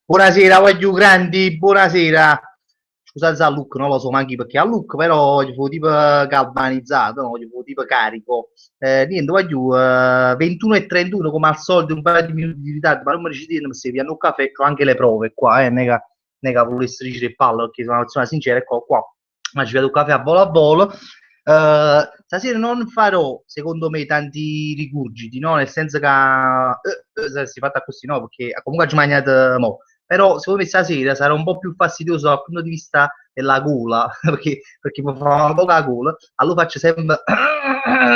Buonasera, voglio grandi, buonasera. Scusate se a look, non lo so manchi perché a look, però voglio tipo galvanizzato, no? Voglio tipo carico. Niente, voglio 21 e 31 come al solito, un paio di minuti di ritardo, ma non mi riuscite a se vi hanno un caffè, ho anche le prove qua, nega volessi dire il pallo, perché sono una persona sincera, ecco qua. Ma ci vedo un caffè a volo. Stasera non farò, secondo me, tanti rigurgiti, no? Nel senso che si è fatta così, no? Perché comunque ci mangiate mo'. Però secondo me stasera sarà un po' più fastidioso dal punto di vista della gola, perché mi fa una poca gola, allora faccio sempre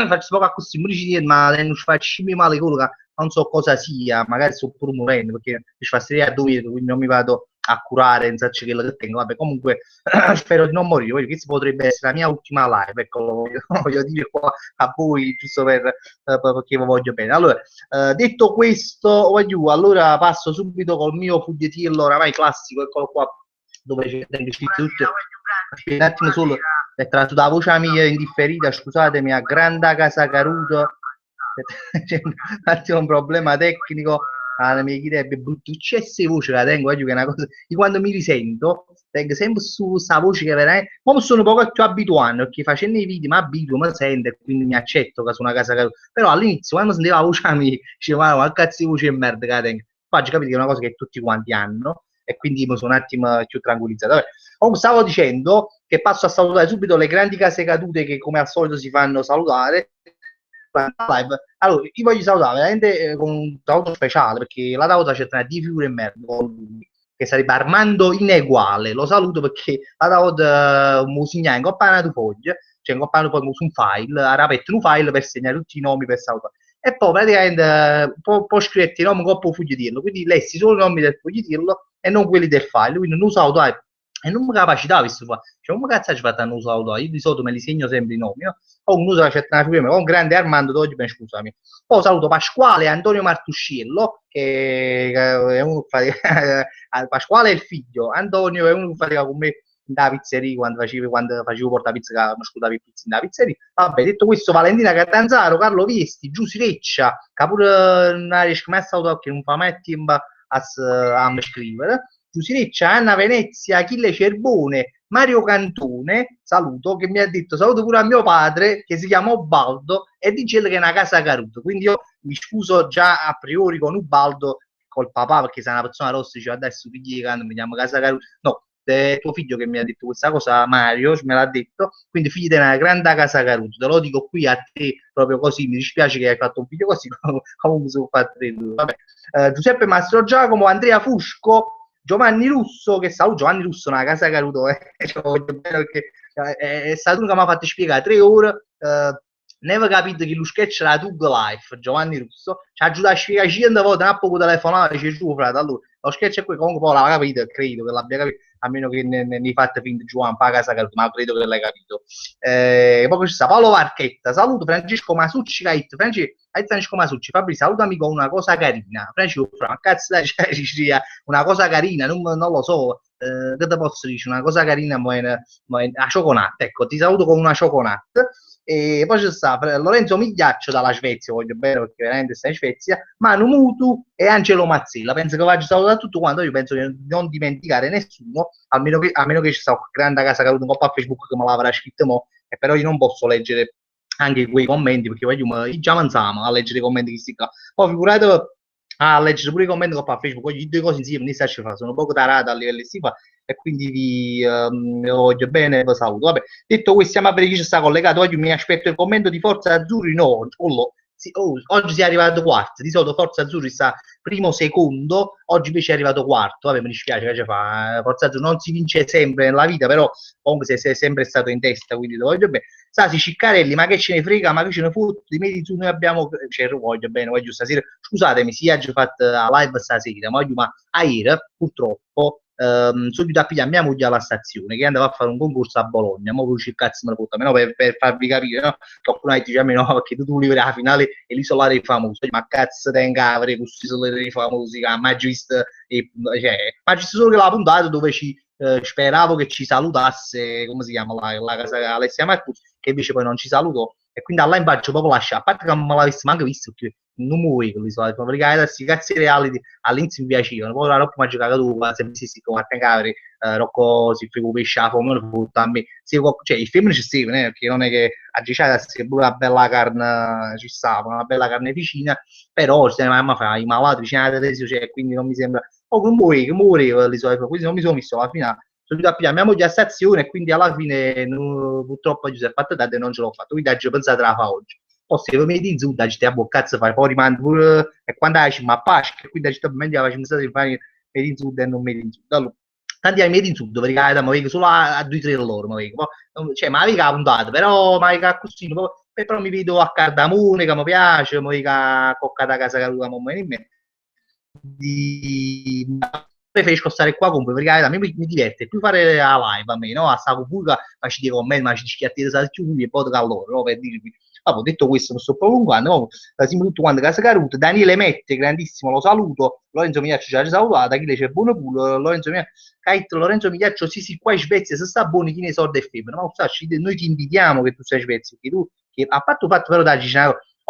faccio poco così, ma non ci faccio male gola, che non so cosa sia, magari sto pure morendo, perché mi fa stare a dormire, quindi non mi vado a curare, non so quello che tengo, vabbè, comunque spero di non morire, poi questa potrebbe essere la mia ultima live, ecco, lo voglio dire qua a voi, giusto perché vi voglio bene. Allora, detto questo, voglio, allora passo subito col mio fogliettino oramai classico, eccolo qua, dove c'è scritto tutto. Un attimo solo, è tratto da voce mia indifferita, scusatemi, a Granda Casa Caruto, c'è un attimo un problema tecnico, alla mia chiede è bruttucce voce che tengo, che è una cosa, io quando mi risento, tengo sempre su questa voce che veramente, ma sono un po' più abituato, perché facendo i video mi abituo, mi sento, e quindi mi accetto che sono una casa caruta, però all'inizio quando sentiva la voce mia, dicevo, ma cazzo di voce di merda che tengo, poi oggi capito che è una cosa che tutti quanti hanno, e quindi mi sono un attimo più tranquillizzato. Vabbè. Comunque stavo dicendo che passo a salutare subito le grandi case cadute che come al solito si fanno salutare. Live. Allora, io voglio salutare veramente con un saluto speciale perché la Dauta c'è tra di figure e merda con lui, che sarebbe Armando Ineguale. Lo saluto perché la Dauta musigna in coppa di foglie, cioè in coppa poi su un file, ha rapetto un file per segnare tutti i nomi per salutare. E poi praticamente può scrivere i nomi coppa fogliettino, quindi lessi solo i nomi del fogliettino e non quelli del file, quindi non saluto e non mi capacitava questo fa. Cioè, come cazzo ci fatto a non saluto? Io di solito me li segno sempre i nomi, no? O un uso la certa prima, con grande Armando Doggi, ben scusami. Poi saluto Pasquale Antonio Martuscello, che è uno che fa, Pasquale è il figlio, Antonio è uno che fatica con me da pizzeria quando facevo porta pizza, mi scusavo i pizzi da pizzeria. Vabbè, detto questo, Valentina Catanzaro, Carlo Viesti, Giussi Reccia, che pure non riesco mai a salutare perché non fa mai tempo a scrivere. Giusireccia, Anna Venezia, Achille Cerbone, Mario Cantone, saluto, che mi ha detto saluto pure a mio padre che si chiama Ubaldo e dice che è una casa caruta, quindi io mi scuso già a priori con Ubaldo, col papà perché sei una persona rossa, dice adesso figli che mi chiamo casa caruta, no, è tuo figlio che mi ha detto questa cosa, Mario, me l'ha detto, quindi figli di una grande casa caruta, te lo dico qui a te proprio così, mi dispiace che hai fatto un figlio così, comunque sono fatto vabbè. Giuseppe Mastro Giacomo, Andrea Fusco, Giovanni Russo, che saluto, Giovanni Russo, una casa caruto, perché è stato uno che mi ha fatto spiegare 3 ore, ne avevo capito che lo sketch era Tug Life, Giovanni Russo, ci ha aiutato a spiegare 100 volte, non ha potuto telefonare, dice giù, frate, allora, lo sketch è qui, comunque poi l'ha capito, credo che l'abbia capito, a meno che ne fate finta Giovanni, pa casa caruto, ma credo che l'hai capito. Poi ci sta Paolo Varchetta, saluto Francesco Masucci, Francesco Masucci, Fabri, salutami con una cosa carina, Francesco, ma cazzo dai, una cosa carina, non lo so, che te posso dire, una cosa carina, ma a cioccolata, ecco, ti saluto con una cioccolata. E poi c'è sta Lorenzo Migliaccio dalla Svezia, voglio bene perché veramente sta in Svezia, Manu Mutu e Angelo Mazzella. Penso che voglia salutare tutto quanto. Io penso di non dimenticare nessuno, a meno che ci sta una grande casa caduta un po' a Facebook che me l'avrà scritto mo, e però io non posso leggere anche quei commenti perché voglio già avanziamo a leggere i commenti che si qua. Poi figurate a leggere pure i commenti che fa a Facebook, oggi due cose insieme, non si fa, sono poco tarato a livello si fa e quindi vi voglio bene, vi saluto. Vabbè, detto questo, stiamo a vedere chi ci sta collegato. Oggi mi aspetto il commento di Forza Azzurri. No, oggi si è arrivato quarto. Di solito Forza Azzurri sta primo, secondo. Oggi invece è arrivato quarto. Vabbè, mi dispiace che ci fa. Forza Azzurri non si vince sempre nella vita, però comunque sei sempre stato in testa. Quindi lo voglio bene. Sasi Ciccarelli, ma che ce ne frega, ma che ce ne fotte di me noi abbiamo. Cioè, voglio bene, voglio stasera. Scusatemi, si è già fatto la live stasera, ma a ieri purtroppo subito a pigliare mia moglie alla stazione che andava a fare un concorso a Bologna, ma poi cazzo me lo porta, no, per farvi capire, no? Qualcuno dice a me no, perché tu volevi la finale e l'isola dei famosi, ma cazzo tenga avrei questo isola dei famosi, ma visto, cioè, ma visto solo che la puntata dove speravo che ci salutasse, come si chiama la casa Alessia Marcus, che invece poi non ci salutò e quindi là in faccio proprio lascia, a parte che non me l'avessi manco visto, perché non muoio con l'isola, perché questi cazzi reality all'inizio mi piacevano, poi la roba mi ha giocato tu, se si come a cavoli, Rocco si fa pesce a fome, a me, cioè il film ci sta, perché non è che a Gicciata se pure una bella carne ci stava, una bella carneficina, però se mamma fa i malati vicino alla televisione, cioè, quindi non mi sembra, oh che muoio l'isola, quindi non mi sono visto alla fine, sono venuto a pigliare mia moglie a stazione e quindi alla fine purtroppo Giuseppe fatto tardi e non ce l'ho fatto, quindi oggi ho pensato a fa oggi. Poi se mi di giù, ci a boccazzo fai, poi rimane pure, e quando hai ma Pasqua, e quindi ci sta meglio facciamo stare di fare made in sud e non made in sud. Allora, tanti anni made in sud, perché mi vengo solo a 2-3 loro, mi vengo. Cioè, ma vengo a puntata, però mi vengo così, però mi vedo a Cardamone che mi piace, mi vengo a Cocca da casa che lui mi in me. Preferisco stare qua comunque perché a me mi diverte più fare la live a me, no? A stare pure ma ci dico con me, ma ci schiattire sa più e poi da loro, no? Per dirvi. Vabbè, detto questo, non sto prolungando, no? Siamo tutti quanti casa caruta. Daniele Mette, grandissimo, lo saluto. Lorenzo Migliaccio già salutato, chi dice buono pure, Lorenzo Migliaccio, sì sì, qua in Svezia se sta buoni chi ne sorda e femmina, ma noi ti invitiamo che tu sei in Svezia, che tu, che, a parte il fatto però da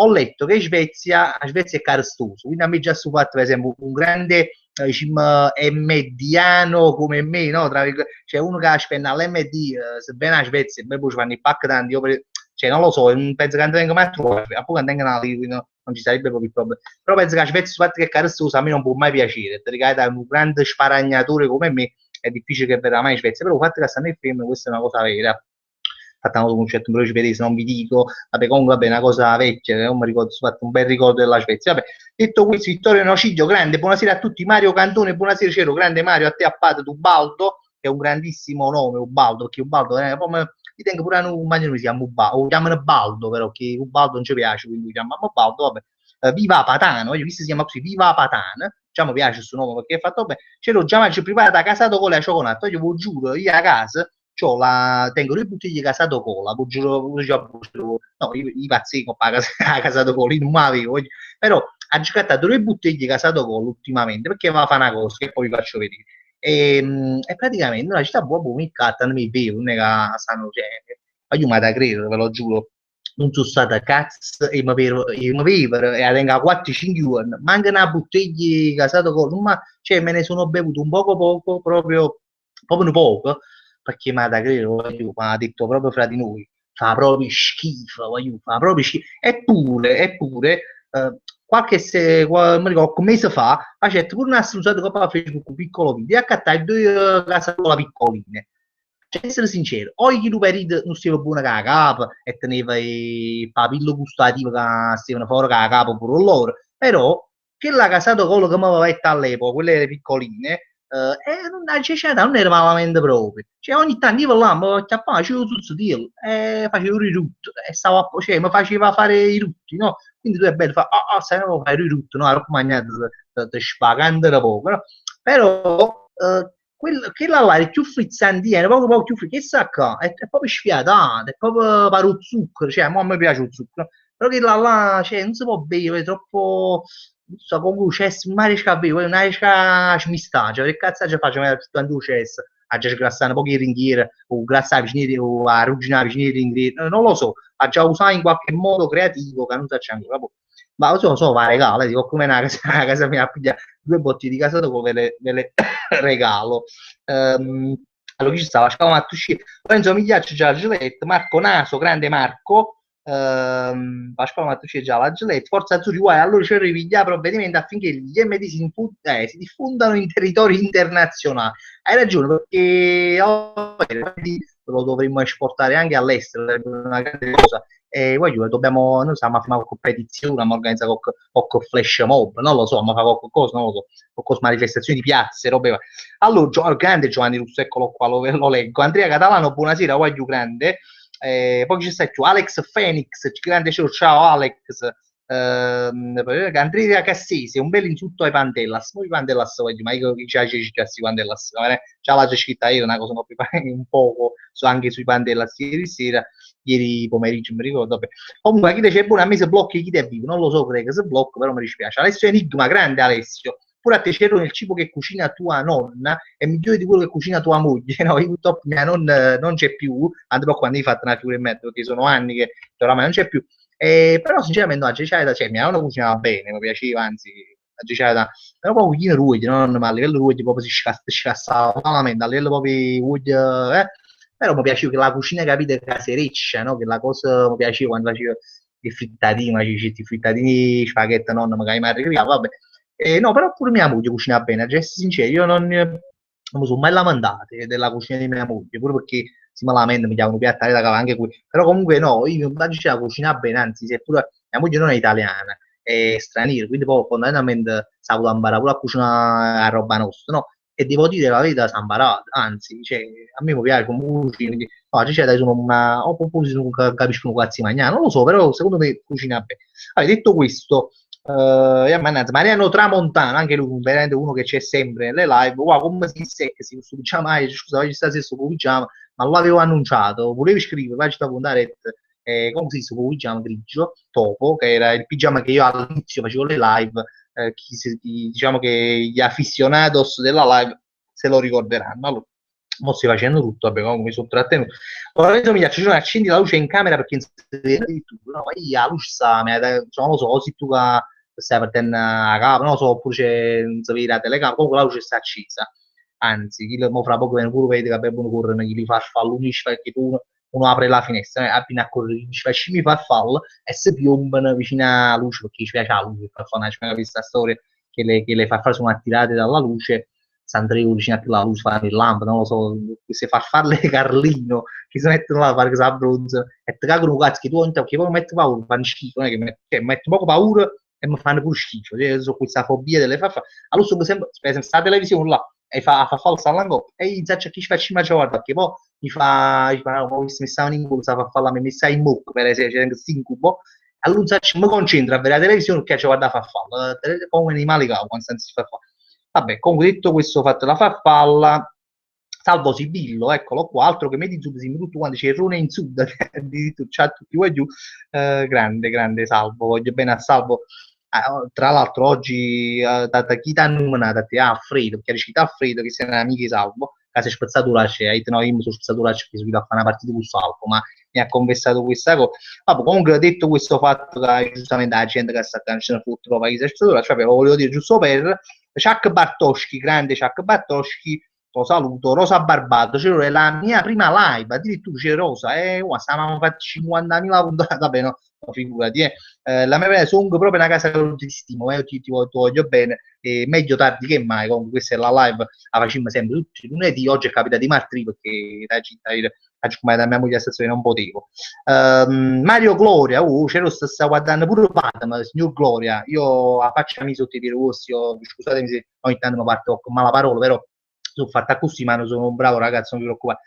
ho letto che in Svezia, la Svezia è carestoso, quindi a me già su fatto per esempio un grande diciamo, è mediano come me, no? Cioè uno che spende all'MD, se viene a Svezia, poi ci fanno il pack tanti, cioè non lo so, penso che non venga mai troppo, a poco vengono lì, non ci sarebbe proprio il problema. Però penso che la Svezia, sul fatto che è carestosa, a me non può mai piacere, perché da un grande sparagnatore come me è difficile che verrà mai in Svezia, però il fatto che stanno nel film, questa è una cosa vera. Fatto un concetto in svedese, non vi dico, vabbè, comunque vabbè, una cosa vecchia, non mi ricordo, ho fatto un bel ricordo della Svezia. Vabbè, detto questo, Vittorio Nociglio, grande, buonasera a tutti, Mario Cantone, buonasera Cero, grande Mario, a te a Pato, Ubaldo, che è un grandissimo nome, Ubaldo, perché Ubaldo mi tengo pure un magnino si chiama Ubaldo, o chiamano Baldo, però, che Ubaldo non ci piace, quindi chiamiamo Baldo, vabbè. Viva Patano, io visto si chiama così, Viva Patana, già mi piace questo nome perché è fatto bene, ce l'ho già mangiato prima da casato con la cioccolata, io vi giuro, io a casa tengo due bottiglie casato cola, no, io pazzico a casato cola, io non mi avevo, però ha giocato a due bottiglie casato cola ultimamente, perché va a fare una cosa che poi vi faccio vedere. E praticamente la città buona mi catta, non mi bevo, non è che stanno, cioè, ma io mi da credere, ve lo giuro, non sono stata cazzo e mi bevo e tengo 4-5 giorni, manca una bottiglia casato cola, ma cioè, me ne sono bevuto un poco, proprio poco, perché ma da credere, ma ha detto proprio fra di noi, fa proprio schifo, fa proprio schifo. Eppure, mi ricordo, un mese fa, facette pure una strusata che fa Facebook, un piccolo video, e accattai due casatola piccoline. Cioè, essere sincero, o chi tu perito non stava buona che la capo e teneva il papillo gustativo che stavano fuori che la capo pure loro, però che la casato quello che mi aveva detto all'epoca, quelle piccoline, non era malamente proprio. Cioè, ogni tanto io là, mi chiappavo, facevo tutto deal, e facevo i rutti, e cioè, mi faceva fare i rutti, no? Quindi tu è bello, sai, non fare i rutti, no? Ero mangiato, ti spagando da poco, no? Però, quella là è più frizzantina, poco più frizzante, che sa qua, è proprio sfiatata, è proprio pare lo zucchero, cioè, a me piace lo zucchero, però che là, cioè, non si può bere, è troppo, non so, con luce, non riesco a bere, non riesco a smistare, cioè, che cazzo ci faccio, tanto luce, a già sgrassare un po' il ringhiere, o grassare vicino, o a arrugginare vicino il ringhiere, non lo so, a già usare in qualche modo creativo, che non so c'è ancora, ma lo so, va regalo, dico, come una casa, una casa mia, piglia due botti di casa dopo ve le regalo. Allora, chi ci stava? Scavo Mattusci, Lorenzo Migliaccio già la Gillette, Marco Naso, grande Marco, Pasquale Mattusci già la Gillette, Forza Azzurri uguale, allora c'è ripigliare provvedimenti affinché gli MD si diffondano in territori internazionali. Hai ragione, perché lo dovremmo esportare anche all'estero, è una grande cosa. Voglio, dobbiamo, noi stiamo a fare una competizione, ma organizzare con flash mob, non lo so, ma fa qualcosa, non lo so, qualcosa, manifestazioni di piazze, robe. Allora, grande Giovanni Russo, eccolo qua, lo leggo. Andrea Catalano, buonasera, voglio grande. Poi ci sta più Alex Phoenix, grande ciao Alex. Andrea Cassese, un bel insulto ai Pandellas. Noi Pandellas, ma io che ci piace Pandellas, già l'ho scritta io, una cosa un poco anche sui Pandellas ieri sera, ieri pomeriggio, mi ricordo. Vabbè. Comunque, chi c'è buono a me se blocchi chi te vivo, non lo so, credo che se blocco, però mi dispiace. Alessio Enigma, grande Alessio. oppure a te c'ero nel cibo che cucina tua nonna è migliore di quello che cucina tua moglie, no? Io purtroppo mia nonna non c'è più, anche però quando hai fatto una figura in mezzo, perché sono anni che oramai non c'è più, però sinceramente no, cioè, mia nonna cucinava bene, mi piaceva, anzi, però poi cucina ruoghi, no? Ma a livello ruoghi proprio si scassava malamente, a livello proprio ruoghi, però mi piaceva che la cucina, capite, casereccia, no? Che la cosa mi piaceva quando facevo i frittatini, ma i frittatini, spaghetti, nonna, magari mi arrivava, vabbè. No, però pure mia moglie cucina bene, a essere sincero, io non mi sono mai lamentato della cucina di mia moglie, pure perché si me lamenta, mi chiamano piattare da cava anche qui, però comunque no, io immagino la cucina bene, anzi, seppure mia moglie non è italiana, è straniera, quindi poi fondamentalmente sa imparare pure a cucinare a roba nostra, no? E devo dire la verità, sa imparare, anzi, cioè, a me mi piace come cucina, quindi, no, cioè, dai, sono una, o proprio non capiscono cazzi mangiare, non lo so, però secondo me cucina bene. Allora, detto questo, mannaggia, Mariano Tramontano, anche lui veramente uno che c'è sempre nelle live, wow, come si secca, si questo pigiama, scusa, oggi stasera sto con pigiama, ma lo avevo annunciato, volevi scrivere, vai a puntare, come si dice, con pigiama grigio, topo, che era il pigiama che io all'inizio facevo le live, diciamo che gli aficionados della live se lo ricorderanno. Allora, mo stai facendo tutto, vabbè, comunque mi sono trattenuto. Ora io mi piace, accendi la luce in camera perché non si vede addirittura, no, ma io la luce sta, non lo so, se tu che stai partendo a capo, non lo so, oppure c'è, non si vede la telecamera, comunque la luce sta accesa. Anzi, mo fra poco viene pure vede che abbiamo correre, gli fa fallo, perché tu uno apre la finestra, appena a correre, gli fa scimi farfalla e si piombano vicino alla luce perché ci piace la luce, per fare una questa storia che le farfalle sono attirate dalla luce, s'andreu vicino a la luce, fa il lampo, non lo so, queste farfalle Carlino che si mettono là a fare che si abbronzano e ti cagano un cazzo che tu che poi metti paura, fanno schifo, non è che metti poco paura e mi fanno pure schifo, cioè, so questa fobia delle farfalle. Allora, per esempio, sta televisione là e fa falsa all'angolo e gli dice chi ci faccio ma guarda perché poi mi fa no, mi stavano in culo, stava a fare la mi sta in mucca per esempio, c'è questo incubo allora mi concentro a vedere la televisione che ci guarda a farfalla come animali che quando si fa farfalla. Vabbè, comunque detto questo, ho fatto la farfalla. Salvo Sibillo, eccolo qua, altro che Medi Sud, siamo tutti quanti, c'è Rune in Sud, addirittura c'ha tutti qua giù, grande, grande Salvo, voglio bene a Salvo. Tra l'altro oggi chi ti ha nominato a te? Alfredo, perché hai citato Alfredo che sei un amico di Salvo, che sei spezzatura c'è, no, io mi sono spezzatura c'è, che sono a fare una partita con Salvo, ma mi ha confessato questa cosa. Vabbè, comunque detto questo fatto che giustamente la gente che sta a ce ne fotte proprio chi sei spezzatura, cioè volevo dire giusto per Chuck Bartoschi, grande Chuck Bartoschi, lo saluto, Rosa Barbato, c'era la mia prima live, addirittura c'è Rosa, stavamo facendo 50.000 puntate, vabbè no, figurati, la mia sono proprio una casa che ti stimo, ti voglio bene, meglio tardi che mai, comunque questa è la live, la facciamo sempre tutti i lunedì, oggi è capitato di martedì perché da città, come da mia moglie a stazione non potevo. Mario Gloria, c'ero sta guardando pure Batman, signor Gloria, io a faccia mi sotto i piedi rossi, scusatemi se ogni tanto mi parto con mala parola, però sono fatta così, ma non sono un bravo ragazzo, non vi preoccupate,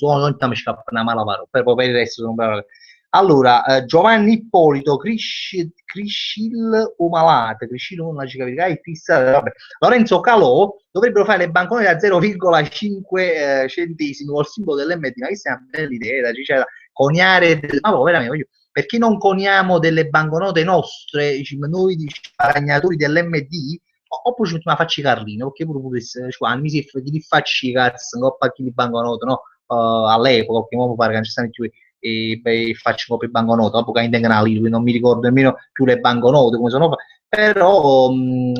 ogni tanto mi scappa una mala parola, per il resto sono un bravo ragazzo. Allora, Giovanni Ippolito, Criscil Umalate, Criscil non la ci capire, vabbè. Lorenzo Calò dovrebbero fare le banconote da 0,5 centesimi col simbolo dell'MD, ma questa è una bella idea, cioè, coniare, ma poi veramente, perché non coniamo delle banconote nostre, diciamo, noi guadagnatori dell'MD, oppure ci mettiamo a farci Carlino, perché pure potesse, cioè, mi si di farci cazzo, un po' di banconote, no? All'epoca, perché ora mi pare che non ci stanno più e faccio proprio banconote, dopo che intendono lì, non mi ricordo nemmeno più le banconote come sono, però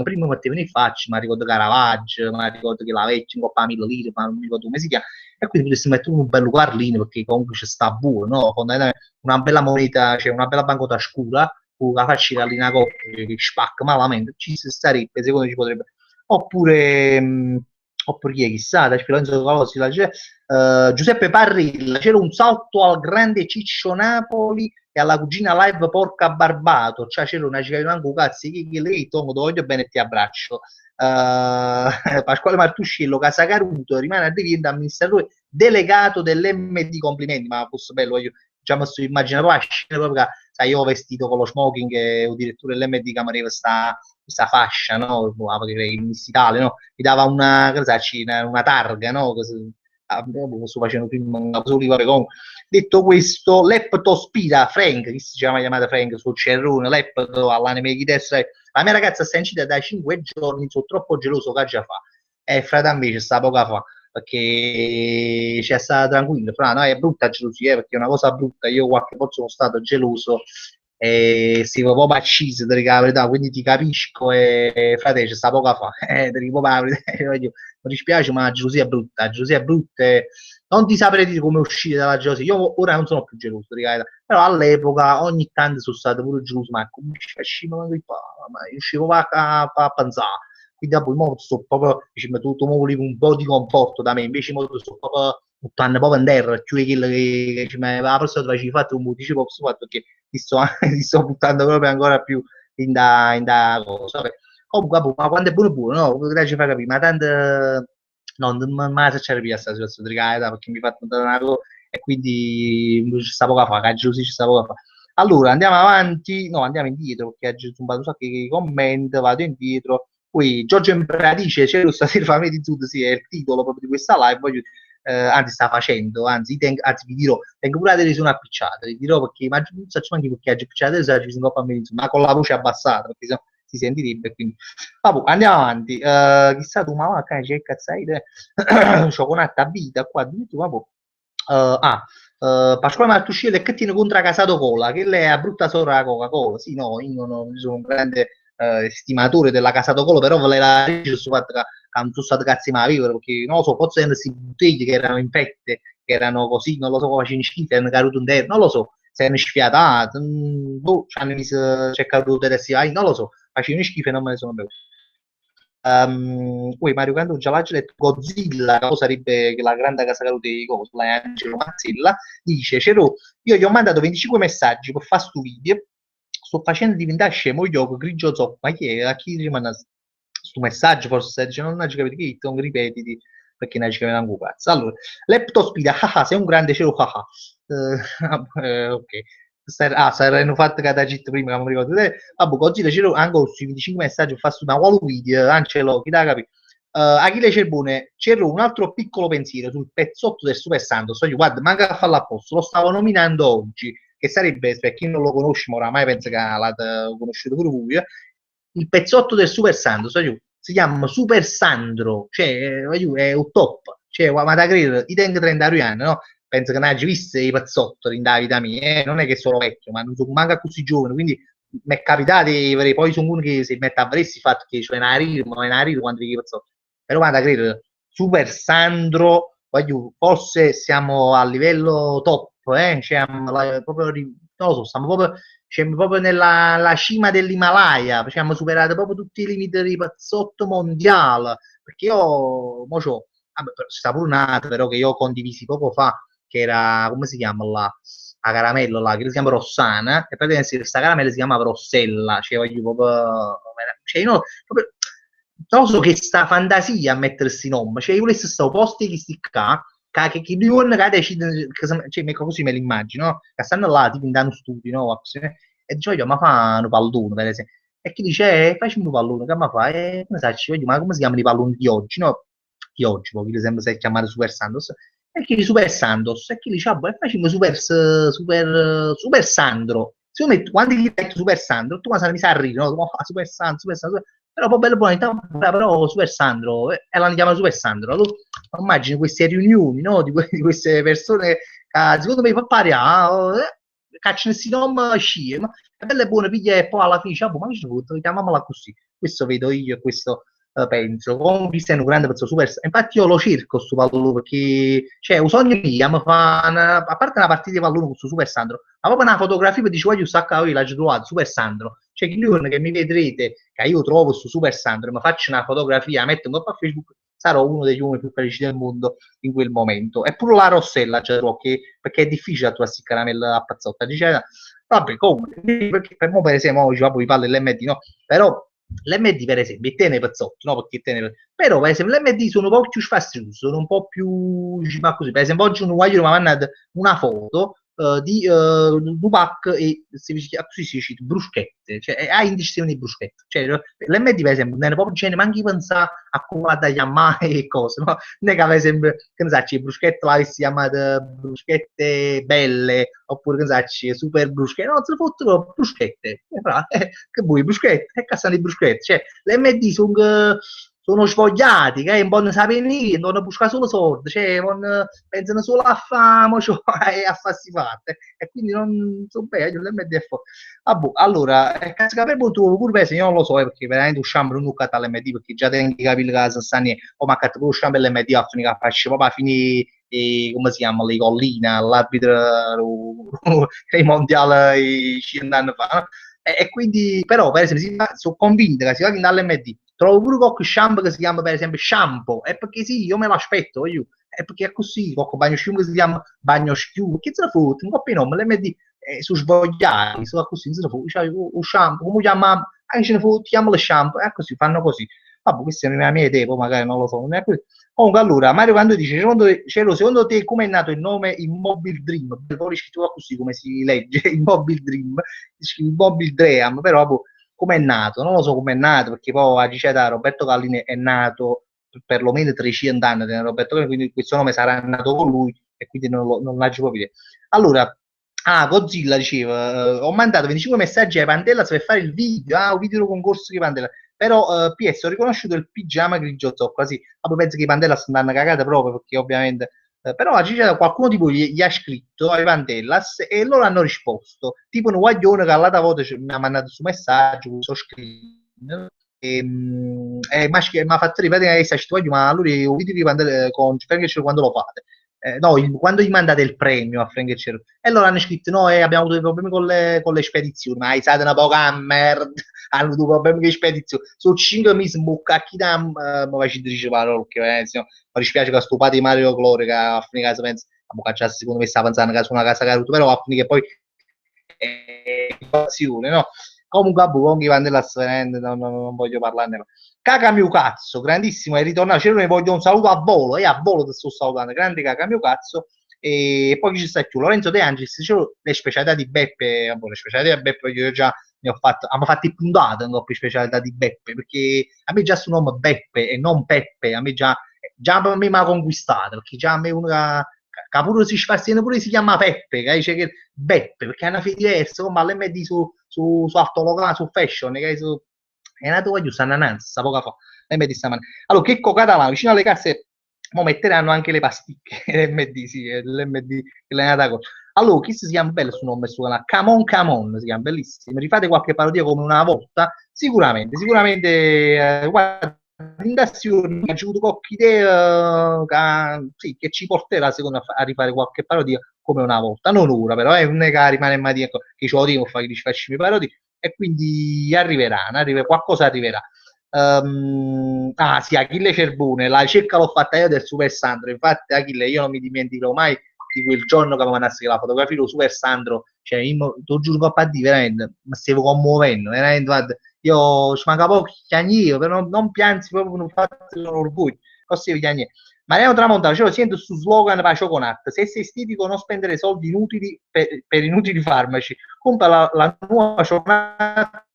prima mettevano i facci, ma ricordo Caravaggio, ma ricordo che la vecchia un po' a 1.000 lire, ma non mi ricordo come si chiama, e quindi potresti mettere un bello Carlino perché comunque ci sta buono, no? Fondamentalmente una bella moneta, cioè una bella bancota scura, con la faccia Carlina coppia che spacca malamente, ci starebbe, secondo me ci potrebbe, oppure oppure chi è chissà, da Lorenzo Colosi, Giuseppe Parrilla, c'era un salto al grande Ciccio Napoli e alla cugina live Porca Barbato, cioè c'era una cittadina anche cazzo, che lei tomo, ti voglio bene e ti abbraccio. Pasquale Martuscello, Casacaruto, rimane a diventa amministratore delegato dell'MD, complimenti, ma fosse bello, voglio, diciamo, immagina proprio la scena proprio che, sai, io vestito con lo smoking e il direttore dell'MD che mi arriva questa fascia, no? Il missicale, no? Mi dava una targa, no? sto facendo film solo vabbè, comunque. Detto questo, leptospira Frank, che si chiama chiamata Frank sul cerrone, lepto all'anime di destra, la mia ragazza sta incida da 5 giorni, sono troppo geloso che già fa. E frate invece sta poco fa, perché c'è stata tranquillo, fra no, è brutta gelosia, perché è una cosa brutta, io qualche volta sono stato geloso e si va proprio acciso, ti dico la verità, quindi ti capisco e frate c'è sta poco fa, ti dico proprio la verità, mi dispiace ma la gelosia è brutta e non ti saprei dire come uscire dalla gelosia, io ora non sono più geloso, ti dico la verità, però all'epoca ogni tanto sono stato pure geloso, ma come uscivo, ma uscivo a pensare, quindi dopo mo sto proprio, diciamo, tu volevi un po' di conforto da me, invece mo sto proprio buttando proprio in terra, cioè quello che ci mi aveva preso facevi fatto un motivo fatto che ti sto, ti sto buttando proprio ancora più in da cosa. Vabbè. Comunque, ma quando è buono buono, no? Come ci fa capire, ma tanto no, non mai succede più questa situazione, perché mi fa tanta una cosa e quindi ci sta poco a fare, che ci sta poco a fare. Allora, andiamo avanti, no, andiamo indietro, perché ha zumbato un sacco di commenti, vado indietro. Poi Giorgio Empradice, c'è lo stasera famiglia di Sud, sì, è il titolo proprio di questa live, voglio, anzi sta facendo, anzi, anzi vi dirò, tengo pure la televisione appicciata, vi dirò perché ma non so anche perché oggi appicciata la televisione ci sono un po' ma con la voce abbassata, perché sennò si sentirebbe, quindi vabbè, andiamo avanti, chissà tu ma che c'è cazzate, c'ho con alta vita qua, addirittura, vabbè. Pasquale Martuscello e che tiene contro Casato Cola, che lei è a brutta sopra la Coca-Cola. Sì, no, io non sono un grande stimatore della Casato Cola, però voleva dire sul fatto che non sono stati cazzi mai vivere, perché non lo so, forse erano questi bottiglie che erano infette, che erano così, non lo so, facevano schifo, erano caduti in terra, non lo so, se erano sfiatate, boh, ci hanno messo, cercato di restare, non lo so, facevano schifo e non me ne sono bevuto. Poi Mario Canto già l'ha detto, Godzilla, che sarebbe la grande casacaruta di cosa, Angelo Mazzilla, dice, Cero, io gli ho mandato 25 messaggi per fare sto video, sto facendo diventare scemo io, grigio zoppo, ma chi è? A chi rimane sto messaggio? Forse dice, non hai capito che non ripetiti, perché non ci capiamo un cazzo. Allora, Leptospida, haha, sei un grande cielo, haha. Ok. Saranno fatte che da cheat prima, che non mi ricordo. Vabbè, così c'era anche sui 25 messaggi, ho fatto una quale video, Angelo, chi da capire. Achille Cerbone, c'era un altro piccolo pensiero sul pezzotto del Super Santo. So io, guarda, manca a farlo apposta, lo stavo nominando oggi, che sarebbe, per chi non lo conosce, ma oramai penso che l'avete conosciuto pure voi, il pezzotto del Super Sandro, so io, si chiama Super Sandro, cioè è un top, cioè, ma da credere, i tengo 30 anni, no? Penso che non hagi visto i pezzotti in da vita mia, non è che sono vecchio, ma non sono manca così giovane, quindi mi è capitato di avere poi sono uno che si mette a vedere fatto che c'è una rima, ma una rima quando vedi i pezzotti. Però guarda, credo, Super Sandro, voglio, forse siamo a livello top, siamo proprio, non lo so, siamo proprio nella la cima dell'Himalaya, abbiamo superato proprio tutti i limiti di pazzotto mondiale, perché io, mo c'ho, vabbè, sta pure un'altra però che io ho condivisi poco fa, che era, come si chiama la caramella là, che si chiama Rossana, e praticamente questa caramella si chiama Rossella, cioè voglio proprio, cioè io proprio, non so che sta fantasia a mettersi nome, cioè io volessi stare posti che sti qua, che dicono che decide, cioè così me l'immagino, no? Che stanno là, tipo in uno studio, no? E dice, ma fa un pallone, per esempio. E chi dice, facciamo un pallone, che ma fa? E come sai, ma come si chiamano i palloni di oggi, no? Di oggi, poi, per esempio, si è chiamato Super Santos. E chi di Super Santos? E chi dice, ah, boh, facciamo Super Sandro. Secondo me, quando gli metti Super Sandro, tu quando mi sa ridere, no? Tu, ah, Super Sandro, Super Sandro. Però poi bello buono, però Super Sandro, e la chiama Super Sandro. Allora, immagini queste riunioni, no? Di queste persone, secondo me, pare, cacciano questi nomi scie, ma è bella e buona, piglia e poi alla fine, ah, boh, ma che chiamiamola così. Questo vedo io e questo penso. Come Cristiano, un grande pezzo super. Infatti, io lo cerco sto pallone perché, cioè, un sogno mio, mi fa a parte una partita di pallone con questo Super Sandro, ma proprio una fotografia per dice, voglio stacca io, l'ho trovato, Super Sandro. Cioè, chi che mi vedrete, che io trovo su Super Sandro, mi faccio una fotografia, metto un po' a Facebook, sarò uno degli uomini più felici del mondo in quel momento. E pure la Rossella, cioè, perché è difficile trovare questi caramella a pazzotta. Dice, vabbè, comunque, perché per esempio, oggi vi parlo dell'MD, no? Però l'MD per esempio, te ne pezzotti, no? Perché però per esempio l'MD sono un po' più sfastidiosi, sono un po' più, ma così, per esempio oggi un guaglio mi ha mandato una foto Tupac e così si dice, bruschette, cioè ha indicazione di bruschette. Cioè, l'MD per esempio, non è proprio ce ne manchi pensare a come la chiamare e cose, no? Non è che per esempio, che ne sai, bruschette l'avessi chiamata bruschette belle, oppure che ne sai, super bruschette, no, se ne fottono bruschette, che vuoi, bruschette, che cazzo di bruschette, cioè, l'MD sono svogliati, che un po' non sapere niente, non buscare solo soldi, cioè, pensano solo a fame cioè, e a farsi fatte, e quindi non so bene, l'MD vabbè, allora, cazzo che avrei potuto pure se io non lo so, perché veramente usciamo non nucata all'MD, perché già tengo i capire che sono stati, o ma che pure usciamo all'MD, a finire a farci proprio a finire, come si chiama, le colline, l'arbitro, i mondiali 100 anni fa, no? E quindi, però, per esempio, sono convinto che si va dall'MD, trovo pure qualche shampoo che si chiama, per esempio, shampoo, è perché sì, io me l'aspetto, io, è perché è così, qualche bagno schiuma che si chiama bagno schiuma, che se ne fotte, un po' più nome, l'MD sono svogliati, sono così, se ne fotte, cioè, o shampoo, come chiama, anche ce ne fotte, chiamalo shampoo, è così, fanno così. Vabbè, questa è la mia idea, poi magari non lo so, non è così. Comunque, allora, Mario, quando dice, secondo te, come è nato il nome Immobile Dream? Poi scritto così, come si legge, Immobile Dream, Immobile Dream, però, boh, come è nato? Non lo so come è nato, perché poi a Giceta Roberto Callini è nato perlomeno 300 anni, Roberto Callini, quindi questo nome sarà nato con lui, e quindi non la ci può vedere. Allora, Godzilla diceva, ho mandato 25 messaggi ai Pandellas per fare il video, un video concorso di Pandella. Però PS ho riconosciuto il pigiama grigio zocco, sì, ma poi penso che i Pandellas andranno cagate proprio perché ovviamente però qualcuno tipo gli ha scritto ai Pandellas e loro hanno risposto tipo un guaglione che all'altra volta mi ha mandato su messaggio so screen e mi ha fatto ripetere che stai ma allora un video di Pandella con Frank quando lo fate no, quando gli mandate il premio a Frank e loro hanno scritto no abbiamo avuto dei problemi con le spedizioni ma è stata una poca merda hanno avuto problemi con le spedizioni sono 5 mesi a chi da ma faccio 13 parole che mi dispiace che sto padre di Mario Clore che a fine casa pensa a già secondo me sta pensando che su una casa caduta però a fine che poi è passione no comunque a Buon Vandellas non voglio parlarne caca mio cazzo grandissimo è ritornato c'era ne voglio un saluto a volo e a volo ti sto salutando grande caca mio cazzo e poi chi ci sta più Lorenzo De Angelis dicevo le specialità di Beppe le specialità di Beppe io già ne ho fatto abbiamo fatto puntate in coppia specialità di Beppe perché a me già sto nome Beppe e non Peppe a me già per me mi ha conquistato perché già a me uno che pure si spaziano pure si chiama Peppe che dice che Beppe perché è una figlia diversa come all'MD su Altologa su Fashion che su è nato voglio sta nananza sta poca fa l'MD sta man allora che Catalano vicino alle casse mo metteranno anche le pasticche l'MD sì l'MD che l'è nata con allora, chi si chiama bello su nome su canale? Camon si chiama bellissimo. Rifate qualche parodia come una volta? Sicuramente, guarda, l'indazione ha avuto qualche idea sì, che ci porterà secondo me a rifare qualche parodia come una volta, non ora però, non è che rimane mai ecco, che ce lo dico fare che ci facciamo i parodi e quindi qualcosa arriverà. Sì, Achille Cerbone, la ricerca l'ho fatta io del Super Sandro, infatti Achille io non mi dimenticherò mai di quel giorno che mi mandasse la fotografia dello Super Sandro, cioè io lo giuro a di veramente, mi stavo commuovendo, veramente, guarda, io ci manca poco chiagnio, però non piansi proprio non fate con orgoglio, così chiagnio. Mariano Tramontano, ce lo sento su slogan per Choconat, se sei estetico non spendere soldi inutili per inutili farmaci, compra la nuova Choconat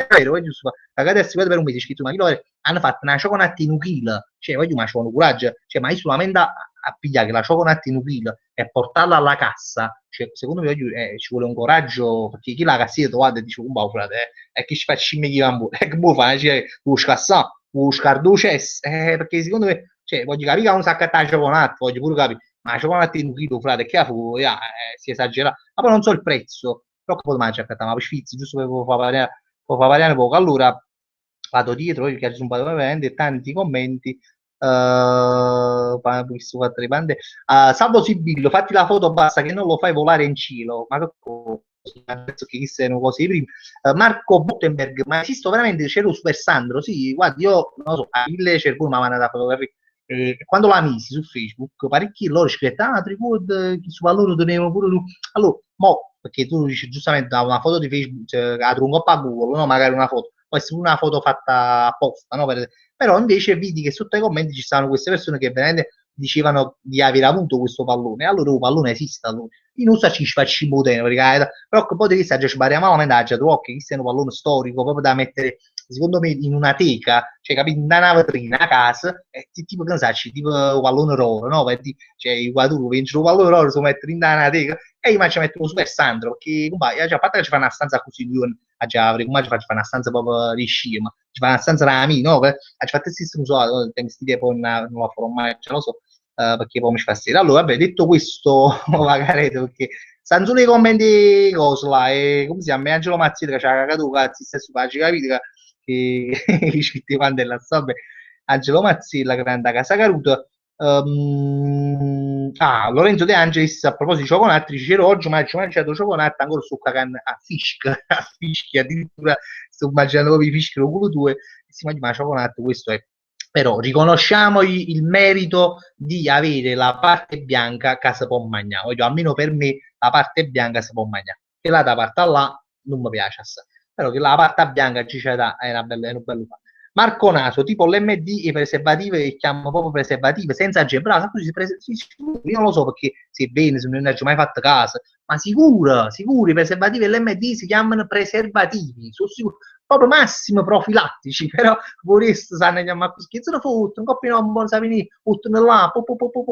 vero, giusto, adesso per un mese scritto ma hanno fatto una Choconat in un chilo, cioè voglio ma c'è un coraggio, cioè ma io solamente a pigliare la Choconat in un chilo e portarla alla cassa, cioè, secondo me ci vuole un coraggio, perché chi la cassiera guarda e dice un po' frate, e che ci facciamo chi va e che può fare, cioè, lo scassà, lo scarduces, perché secondo me, cioè, voglio capire che non sa accattare la Choconat, voglio pure capire, ma la Choconat in un chilo, frate, che fu, si esagera, ma poi non so il prezzo, però come mangia accattare, ma per sfizzi, giusto per fare può variare poco. Allora vado dietro perché ci sono veramente tanti commenti. Visto quattro bande. Salvo Sibillo, fatti la foto, basta che non lo fai volare in cielo. Ma penso che queste erano cose di prima. Marco Bottenberg, ma esisto veramente? C'è lo Super Sandro? Sì, guardi, io non so, a Ville c'è pure una manata da fotografia. Quando la misi su Facebook, parecchi loro scrivono, Tripod, su valore tenevo pure tu. Allora, mo, perché tu dici giustamente da una foto di Facebook, cioè, la trovo un po' a Google, no? Magari una foto, può essere una foto fatta apposta, no? Però invece vedi che sotto ai commenti ci stanno queste persone che veramente dicevano di aver avuto questo pallone, allora il pallone esiste, allora. Io non so se ci facciamo bene, perché però che poi di questa ci spariamo la medaglia, trovo che questo è un pallone storico, proprio da mettere, secondo me, in una teca, cioè capito, in una vetrina a casa, tipo, che ne sai, tipo un pallone d'oro, no? Cioè, i quadri, vinci un pallone d'oro, si mettono in una teca, e io mi ci metto super Sandro, perché, compa, a parte che ci fa una stanza così, a già, come ci fa una stanza proprio di sci, ma ci fa una stanza da mia, no? Ci fa testissimo, non so, tengo stile, poi non la farò mai, ce lo so, perché poi mi ci fa sera. Allora, vabbè, detto questo, magari, perché stanno solo i commenti cose là, e come si chiama? Angelo Mazzito che ci ha cagato cazzo, stesso facile, capito? Che ci metti quando vabbè. Angelo Mazzilla, grande a casa caruta. Lorenzo De Angelis, a proposito di cioccolati, c'ero oggi, ma ci ho mangiato cioccolata ancora su cagando a fischia, a fischia, addirittura sto mangiando proprio i fischi, lo culo tue, e si mangia cioccolata, questo è. Però riconosciamo il merito di avere la parte bianca che si può mangiare, almeno per me la parte bianca si può mangiare, che la da parte là non mi piace assai, però che la parte bianca ci c'è da, è una bella fatto. Marco Naso, tipo l'MD e i preservativi che chiamano proprio preservativi senza gebrata, io non lo so perché se è bene, se non ne ho mai fatto caso, ma sicuro, sicuro, i preservativi e l'MD si chiamano preservativi, sono sicuro, proprio massimo profilattici, però vorresti sanno chiamare così, che se ne fotte, un coppino non buon sapere, buttano là,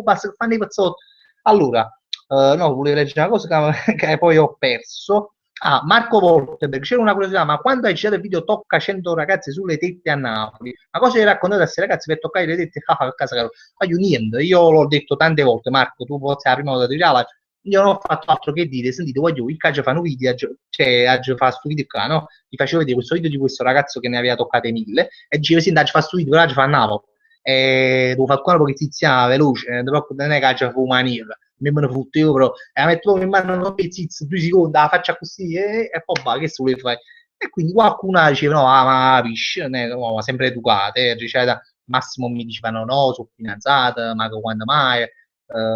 basta che fanno i pezzotti. Allora, no, volevo leggere una cosa che poi ho perso. Ah, Marco Volterberg, c'era una curiosità, ma quando hai girato il video tocca 100 ragazze sulle tette a Napoli, ma cosa hai raccontato a questi ragazzi per toccare le tette a casa caro? Ma io niente, io l'ho detto tante volte, Marco, tu puoi essere la prima volta di là, io non ho fatto altro che dire, sentite, voglio, il calcio fanno video, cioè, fa questo video qua, no? Ti facevo vedere questo video di questo ragazzo che ne aveva toccate 1000, e dicevo, sì, dai, fa questo video, però fa a Napoli, e devo fare ancora un po' tiziana veloce, non è che fa umaniera mi me ne frutto io però e la metto in mano un pezzo 2 secondi la faccia così e poi va che se vuole fare e quindi qualcuno diceva no ma capisci no, ma sempre educate ricetta Massimo mi dicevano no sono fidanzata ma quando mai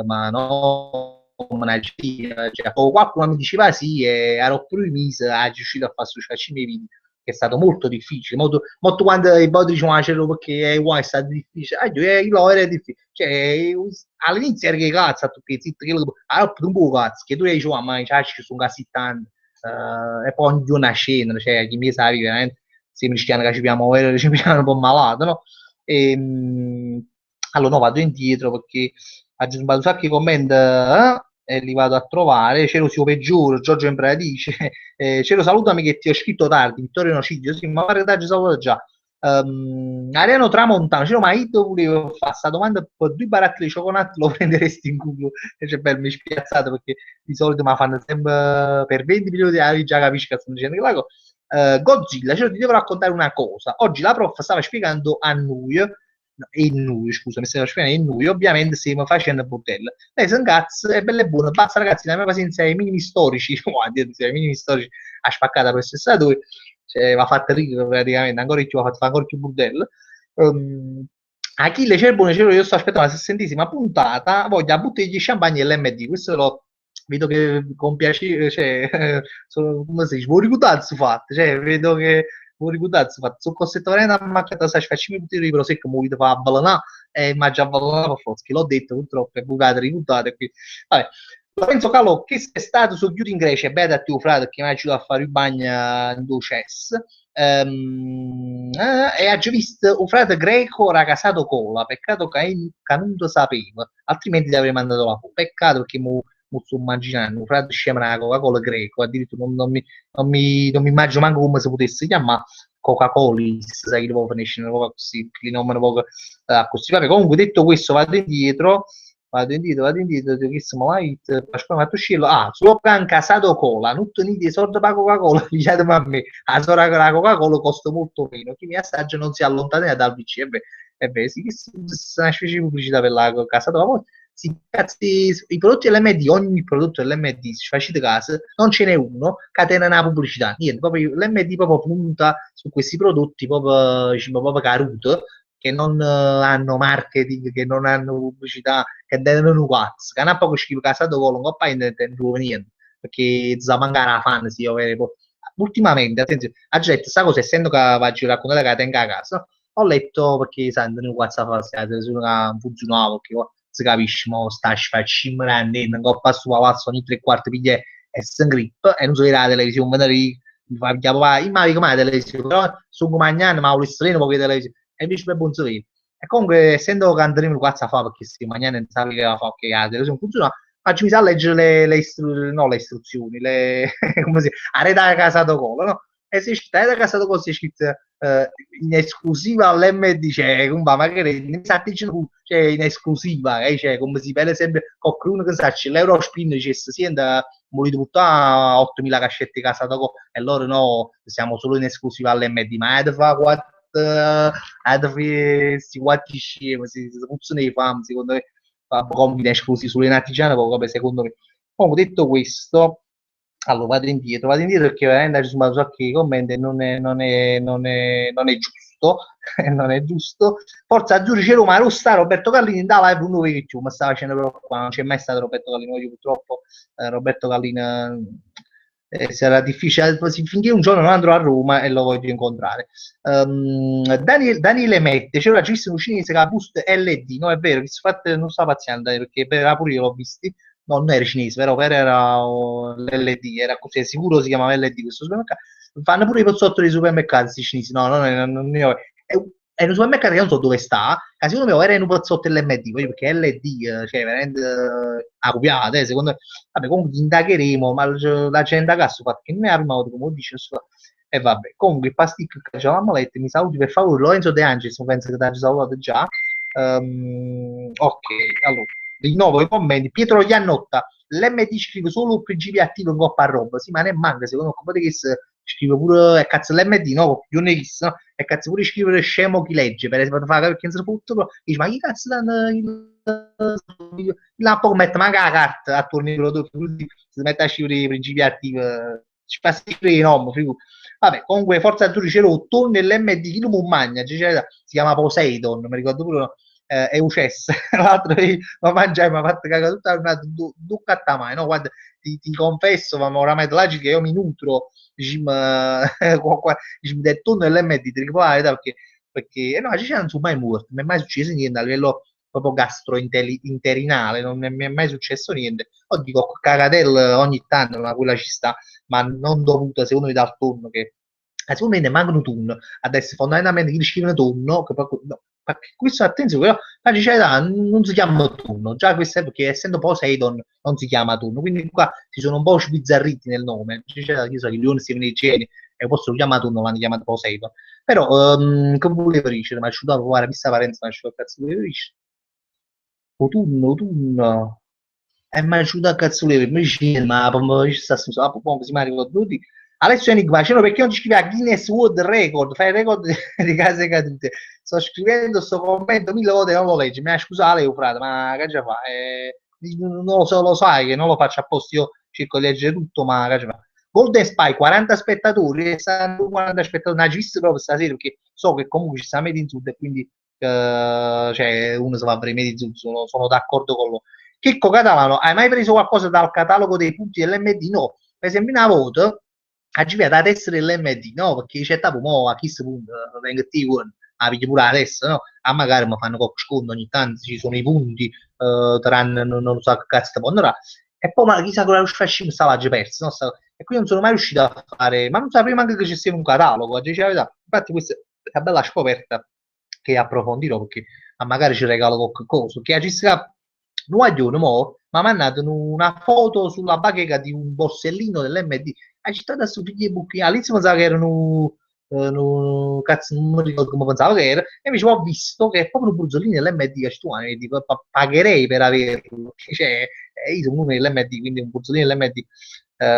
ma no cioè, qualcuno mi diceva sì e ero pure mese a riuscito a fare su facciamo i video che è stato molto difficile molto, molto quando i body dicevano perché è stato difficile io era difficile cioè all'inizio era che cazzo tu che zitto che allora un po' cazzo che tu dici ma ci sono casi tanti e poi ogni giorno a scendere cioè chi mi sa veramente se mi stiano che ci piano un po' malato no e, allora no vado indietro perché ha aggiunto un sacco di commenti e li vado a trovare c'ero suo peggiore Giorgio Imbradice c'ero salutami che ti ho scritto tardi Vittorio Nocidio sì ma guarda già saluto già Ariano Tramontano, cioè, ma io volevo fare questa domanda per 2 barattoli di cioccolato lo prenderesti in culo e c'è bello, mi spiazzato perché di solito mi fanno sempre per 20 milioni di euro già capisci che sto dicendo che la cosa. Godzilla, cioè, ti devo raccontare una cosa. Oggi la prof stava spiegando a noi, no, e noi, scusa, mi stava spiegando e noi, ovviamente stiamo facendo bordello. Lei si incazza, è bella e buona, basta ragazzi, la mia pazienza ai minimi storici, ai minimi storici, ha spaccato per 62 cioè, va fatta ridere praticamente, ancora più, va fatto ancora più bordello. Achille Cerbone, io sto aspettando la 60ª puntata, voglio la bottiglia di champagne e l'MD, questo lo vedo che con piacere, cioè, come si dice, vuoi ricordazzo fatto, cioè, vedo che vuoi ricordazzo fatto, sono costretto veramente a mancare, sai, facciamo tutti i però secco, mi fa avvelenare, e mi ha già avvelenato per forza, che l'ho detto purtroppo, è bucato, ricordato, e qui, vabbè. Lorenzo Calò, che sei stato su chiuso in Grecia, beh, da tuo frate che mi ha aiutato a fare il bagno in Duces, e ha già visto un frate greco era casato cola, peccato che non lo sapeva, altrimenti gli avrei mandato la foto, peccato perché mo sto immaginando, un frate scema una Coca-Cola greco, addirittura non mi immagino manco come si potesse chiamare, Coca-Cola, sai che devo finisce una cosa così, il nome una poco così. Vabbè, comunque detto questo vado indietro, che siamo light, Pasquale Mattuscello, solo can casato cola, non tenete i soldi per Coca-Cola, pigliatemi a me, la sola che la Coca-Cola costa molto meno, chi mi assaggia non si allontana dal PC, e beh, sì, che è una specie di pubblicità per la casato cola, sì, cazzi, i prodotti LMD, ogni prodotto LMD, se facete caso, non ce n'è uno, catena una pubblicità, niente, proprio l'MD proprio punta su questi prodotti proprio, diciamo, proprio caruto, che non hanno marketing, che non hanno pubblicità, che danno un cazzo, che non ha poco schifo casato con un coppa in niente, perché za mancare la fan, sì, ultimamente, attenzione, a gente, sta cosa, essendo che va a raccontare che la tenga a casa, ho letto perché sai, non WhatsApp non funzionava perché si capisce, mo sta facciamo grande, non coppa su palazzo ogni 3 quarti piglia e si grip e non so la televisione, vedere fa chiamare, io mi come la televisione, però sono magnano, ma ho l'estremo poche televisione, e invece per buon sapere. E comunque, essendo che andremo il cazzo a fare, perché si magnano non sa che fa, che la televisione funziona, faccio mi sa a leggere no, le istruzioni, come si arreda casa da colo, no? E se c'è da casa da colo si è scritto in esclusiva all'MD, cioè, come ma che ne sa cioè, in esclusiva, cioè, come si vede sempre qualcuno che sa, c'è l'Eurospin, c'è si volete buttare 8.000 cascette di casa da colo, e loro no, siamo solo in esclusiva all'MD, ma è da fare questi quattro scemi, si puzzano i fam, secondo me compiti esclusi sulle nattigiane, poi vabbè, secondo me. Comunque detto questo, allora vado indietro perché veramente ci sono so che i commenti non è giusto, non è giusto. Forza Azzurri c'è Roma, Rossa, Roberto Callini, da live un nuovo più, ma stava facendo però qua, non c'è mai stato Roberto Callini, oggi purtroppo Roberto Callini sarà difficile, finché un giorno non andrò a Roma e lo voglio incontrare. Daniele Mette, c'è una gestire un cinese che ha boost LD, no è vero, infatti non sta paziendo perché per pure io l'ho visto, no, non era cinese, però per era l'LD, era così, sicuro si chiamava LD questo supermercato. Fanno pure i pozzotti dei supermercati cinesi, no, non è, è un supermercato che non so dove sta, che secondo me era in un pozzotto LMD, perché LD, cioè veramente a copiate, secondo me, vabbè, comunque indagheremo, ma la gente a cazzo fa che non è la prima volta come dice, e vabbè, comunque il pasticco che c'è la moletta, mi saluti per favore, Lorenzo De Angelis, penso che ti hagi salutato già, ok, allora, di nuovo i commenti, Pietro Iannotta, l'MD scrive solo principi attivo in coppa a roba, sì, ma ne manca, secondo me, che scrive pure, cazzo, l'MD, no, più ne chissà, no? E cazzo pure scrivere scemo chi legge, per esempio, fa perché non si può tutto, dice, ma chi cazzo danno là poi mette manca la carta a tornare si mette a scrivere i principi attivi, ci fa scrivere i nomi, vabbè, comunque Forza Azzurri c'è rotto nell'MD chi non magna, si chiama Poseidon, mi ricordo pure no? Euces, l'altro lo mangiai, mi ha fatto cagare tutta la giornata, due cattamai, no? Guarda, ti confesso, ma oramai che io mi nutro del tonno dell'MD, ti dico la verità, perché no, ci non sono mai morto, non è mai successo niente a livello proprio gastrointestinale, non mi è mai successo niente. O dico cagatello ogni tanto, ma quella ci sta, ma non dovuta secondo me dal tonno che secondo me ne mancano tonno adesso fondamentalmente chi scrive tonno che proprio, no, perché questo attenzione però la diceva non si chiama tonno già questo è perché essendo Poseidon non si chiama tonno quindi qua si sono un po' sbizzarriti nel nome diceva io so che Leone si viene e posso chiamare tonno l'hanno chiamato Poseidon però che voleva dire ma ci devo provare questa parenza ma ci cazzo voleva dire autunno è mai a cazzo leve, invece ma ci sta su si mi ricordo tutti. Alessio Enigma, cioè, perché non ci scrive a Guinness World Record, fai il record di case cadute. Sto scrivendo sto commento 1000 volte e non lo leggi. Mi ha scusato Leo frate, ma che già fa? Non lo so, lo sai che non lo faccio apposta, io cerco di leggere tutto, ma che già fa? Golden Spy, 40 spettatori, stanno 40 spettatori, non ci visto proprio stasera perché so che comunque ci sta medio in sud e quindi cioè, uno si va a vedere medio in sud, sono d'accordo con loro. Checco Catalano, hai mai preso qualcosa dal catalogo dei punti dell'MD? No, per esempio una volta a girare la testa dell'MD, no, perché c'è stato mo a chi si punta, venga a pigli pure adesso, no? A magari mi fanno qualche sconto ogni tanto, ci sono i punti, tranne non so che cazzo ti pondrà. E poi ma chissà cosa fascino stava già perso, no? E quindi non sono mai riuscito a fare, ma non sapevo neanche che ci sia un catalogo, a dire la verità. Infatti questa è una bella scoperta che approfondirò perché ma magari ci regalo qualche cosa, che a Gisca Nuaglione mo mi ha mandato una foto sulla bacheca di un borsellino dell'MD a città da su figli e buchi all'inizio pensavo che erano cazzo non mi ricordo come pensavo che era e invece ho visto che è proprio un borsellino dell'MD che tu e dico pagherei per averlo cioè io sono uno dell'MD quindi un borsellino dell'MD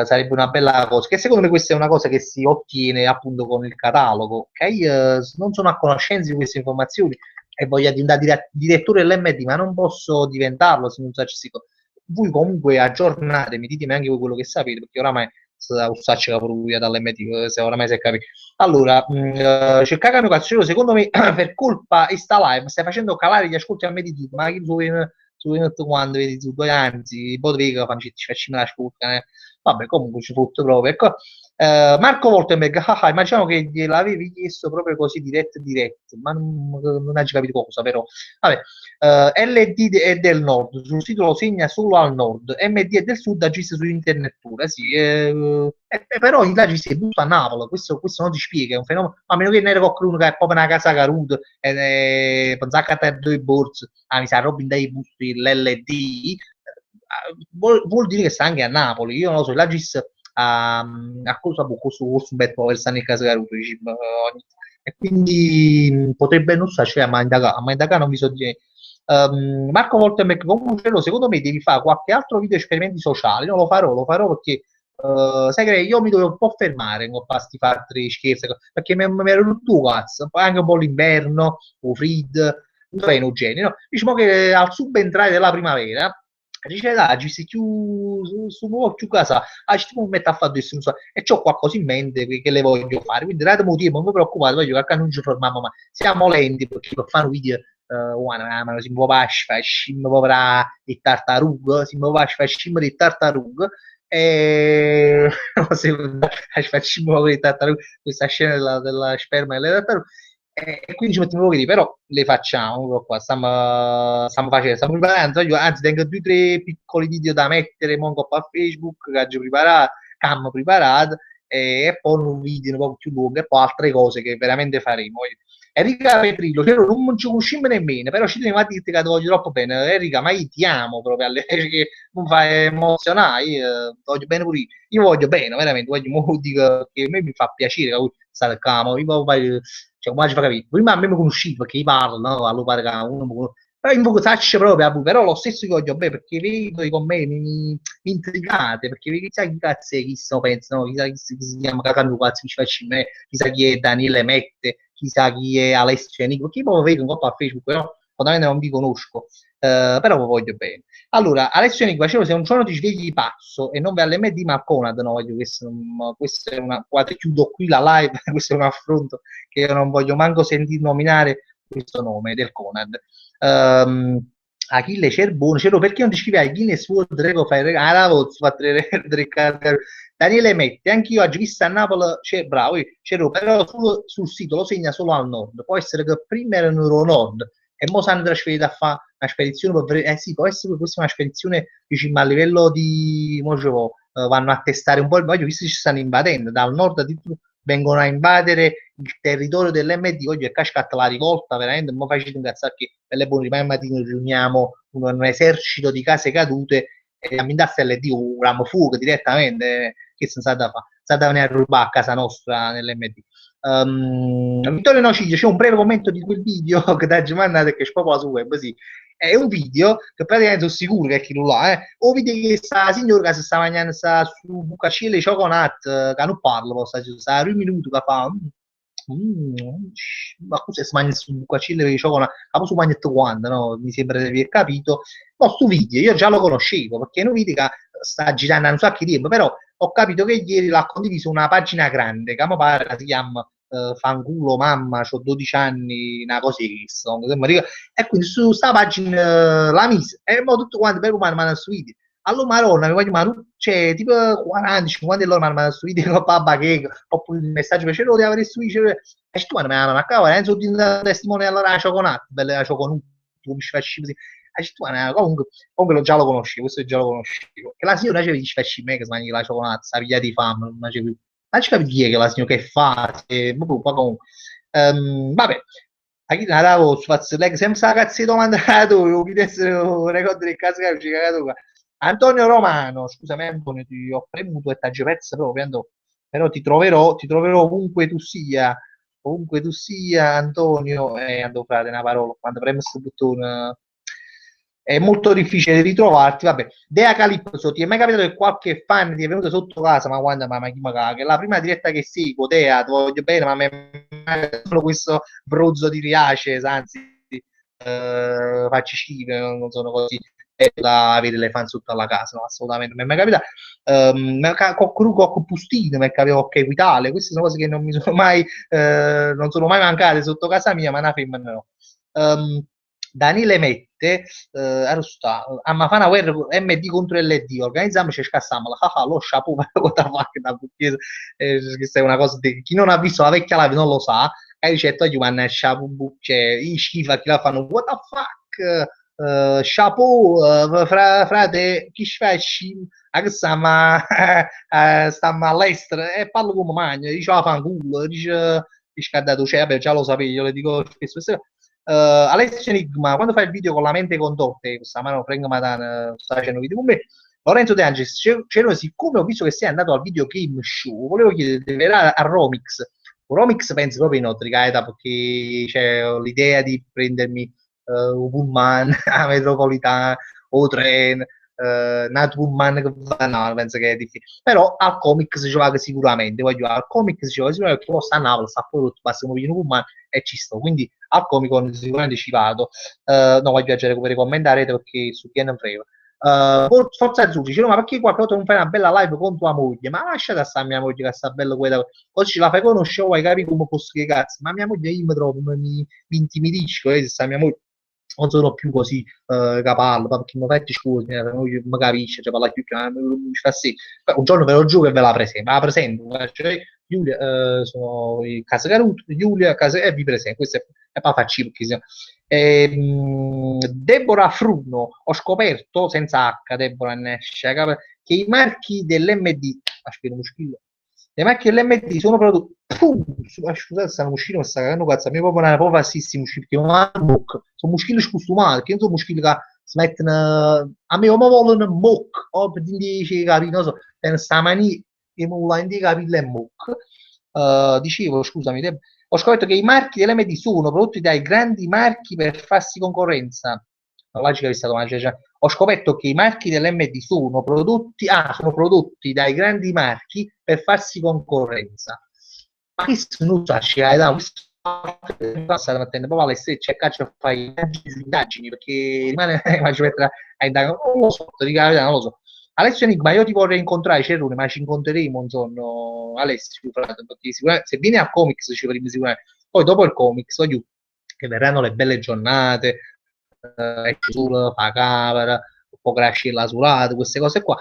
sarebbe una bella cosa che secondo me questa è una cosa che si ottiene appunto con il catalogo ok non sono a conoscenza di queste informazioni e voglio diventare direttore dell'MD, ma non posso diventarlo se non faccio cose. Voi comunque aggiornatemi, ditemi anche voi quello che sapete, perché oramai usacci la pure dall'MD, se oramai si è capito. Allora, c'è cagano cazzo, secondo me per colpa di sta live stai facendo calare gli ascolti a me di tutto, ma chi su quando vedi tu, anzi, poi devi che ci facciamo l'ascolto, vabbè, comunque ci fotto proprio, ecco. Marco Voltenberg, immaginiamo che gliel'avevi chiesto proprio così diretto, ma non hai capito cosa, però. Vabbè, LD è del nord, sul sito lo segna solo al nord, MD è del sud, agisce su internet pure, sì, però in là ci si è butta a Napoli, questo non ti spiega, è un fenomeno, a meno che ne era qualcuno che è proprio una casa caruta, e pensare che per due borse, mi sa Robin dai busti, l'LD, vuol dire che sta anche a Napoli, io non lo so, la GIS a cosa può questo bel po' versare in casa caruto, e quindi potrebbe non so, cioè, a Mandacà non vi so dire. Marco Voltemec comunque secondo me devi fare qualche altro video esperimenti sociali, non lo farò perché sai che io mi dovevo un po' fermare con questi fatti scherzi perché mi ero rotto cazzo, poi anche un po' l'inverno, o fred, non è omogeneo, no? Diciamo che al subentrare della primavera dice dai, ci si su nuovo più casa, ci stiamo mettere a fare questo, non so, e c'ho qualcosa in mente che le voglio fare, quindi date motivo, non vi preoccupate, voglio che non ci fermiamo, ma siamo lenti perché per fare un video ma si muove a scim povera di tartarughe, si muove a scim di tartarughe e facciamo questa scena della sperma e delle tartarughe e quindi ci mettiamo pochi, però le facciamo qua, stiamo facendo, stiamo preparando, anzi tengo 2 o 3 piccoli video da mettere monco a Facebook, che ho preparato, cam preparato e poi un video un po' più lungo e poi altre cose che veramente faremo. Enrica Petrillo, che non ci conosciamo nemmeno, però ci tenevo a dirti che ti voglio troppo bene. Enrica, ma io ti amo proprio, che mi fai emozionare, io ti voglio bene pure io voglio bene, veramente, voglio, dico, che a me mi fa piacere stare a camo, io poi, cioè, come ci fa capire? Prima a me mi conosci perché io parlo, no? Allora pare che uno mi conosce. Però in poco sacce proprio, però lo stesso che voglio bene, perché vedo i commenti, mi intrigate, perché chissà chi cazzo è, chi sto pensano, chissà chi si chiama Cacandu, cazzo, ci faccio me, chissà chi è Daniele Mette, chissà chi è Alessio Nico, chi poi vedo un po' a Facebook, però fondamentalmente non vi conosco, però vi voglio bene. Allora, Alessio Nico, facevo se un giorno ti svegli pazzo e non vai all'MD ma a Conad, no, voglio, questo è una, guarda, chiudo qui la live, questo è un affronto che io non voglio manco sentire nominare questo nome del Conad. Achille Cerbone, perché non ti scrivi a Guinness World Record fai la voce, Daniele Metti, anch'io oggi visto a Napoli, c'è bravo, però sul sito lo segna solo al nord, può essere che prima era nord e mo si hanno trasferito a fare una spedizione sì, può essere questa una spedizione diciamo, a livello di mo, vanno a testare un po' il voglio, visto che ci stanno invadendo dal nord addirittura vengono a invadere il territorio dell'MD, oggi è cascata la rivolta, veramente, non facile incazzare che per le buone prima mattina riuniamo un esercito di case cadute e a Mindasse LD un fuoco direttamente, che sono stata a fare? Stata a venire a rubare a casa nostra nell'MD. Vittorio Nociglio, c'è un breve commento di quel video che da mandato che spopola su web, sì. È un video che praticamente sono sicuro che è chi lo ha, o vedi che sta signora che si sta mangiando su bucacelle di cioccolato, che non parlo, sta a 2 minuti che fa ma scusa, si mangia su bucacelle di cioccolato, ma su mangia quando, no? Mi sembra di aver capito. Ma sto video io già lo conoscevo, perché è un video che sta girando da un sacco di tempo, però ho capito che ieri l'ha condiviso una pagina grande, che mi pare si chiama Fanculo mamma, ho 12 anni, una cosa che sono, e quindi su sta pagina la mise e mo tutto quanto per umano mandano su video. Allora Maronna, mi voglio ma c'è tipo 40, 50 loro mi mandano su video con babà che oppure il messaggio che c'ero di avere su video e tu mi mandano a cavolo, non so di testimone allora la cioccolato, bella la cioccolato, tu mi facci così. Comunque già lo conoscevo, questo già lo conoscevo. Che la signora c'è di facci me che si mangia la cioccolata, sa via di fame, non c'è più. Ma ci capi chi è che la signora che fa? Comunque. Vabbè, aquí nada, vos faccio lei sempre la cazzo di domandato, chi essere un ricordo del caso che ci cagato qua. Antonio Romano, scusami Antonio, ti ho premuto e t'agio perso proprio, però ti troverò ovunque tu sia, Antonio, e andò frate una parola, quando premo questo bottone è molto difficile ritrovarti, vabbè. Dea Calipso, ti è mai capitato che qualche fan ti è venuto sotto casa, ma guarda, ma chi magari, che la prima diretta che seguo, Dea, ti voglio bene, ma solo questo brozzo di Riace, anzi, facci schifo, non sono così da avere le fan sotto alla casa, no, assolutamente, non mi è mai capitato. Cocco Pustino, mi è capitato che Equitale, queste sono cose che non sono mai mancate sotto casa mia, ma una femmina no. Daniele mette, sta, ma fa una guerra MD contro LD, organizziamoci e scassammola, lo chapeau, what the fuck, questa è una cosa di, chi non ha visto la vecchia live non lo sa, e dice, togli una chapeau, cioè, i schifa, chi la fanno, what the fuck, chapeau, frate, chi facci, a che stiamo, stiamo all'estero, e parlo come magno, dice, la fanculo, dice che ha dato, cioè, vabbè, già lo sapevo, io le dico spesso, Alessio Enigma, quando fai il video con la mente condotte, questa mano Frank Matana sta facendo video con me, Lorenzo De Angelis, siccome ho visto che sei andato al video game show, volevo chiedere a Romix. Romix penso proprio in Otricaeta perché c'è l'idea di prendermi un pullman a metropolitana o treno, una pullman che va, no, penso che è difficile. Però al comics ci va sicuramente, voglio al comics ci va sicuramente perché sta a Napoli, sta fuori tutto, basta un pullman e ci sto. Quindi al Comic Con sicuramente ci vado. No, voglio piacere come commentarete perché su chi non frega. Forza Azzurri dice: no, ma perché qualche volta non fai una bella live con tua moglie? Ma lasciate stare mia moglie che sta bella quella. Così ce la fai conoscere, vuoi capire come posso che cazzo. Ma mia moglie io mi trovo, mi intimidisco, se sta mia moglie non sono più così capallo, perché mi fai scusa, mi capisce, cioè parla più mi fa sì. Un giorno ve lo giuro che ve la presento, cioè, Giulia, sono in casa Caruto, Giulia, casa, e vi presento, questo è poi faccio perché siamo. Deborah Fruno, ho scoperto, senza H, Deborah Nescia, che i marchi dell'MD, aspetta, muschillo, i marchi dell'MD sono prodotti, scusate, stanno uscendo, mi sta cagando cazzo, a me proprio una proprio assissimo, sono muschilli scustumati, che non sono muschilli che si mettono, a me come vogliono mock, o per dire, capito, non so, per sta mania, che mi vuole indicare capire è mock, dicevo, scusami, ho scoperto che i marchi dell'MD sono prodotti dai grandi marchi per farsi concorrenza. La logica è stata una cioè, ho scoperto che i marchi dell'MD sono prodotti dai grandi marchi per farsi concorrenza. Ma che sono state mettendo proprio alle stesse a fare indagini perché rimane faccio mettere a indagare, non lo so, non lo so. Alessio Enigma, io ti vorrei incontrare, Cerrone, ma ci incontreremo un giorno, Alessio, perché se vieni al comics ci faremo sicuramente. Poi dopo il comics, voglio che verranno le belle giornate, sul fa camera, un po' crescere la sulata, queste cose qua.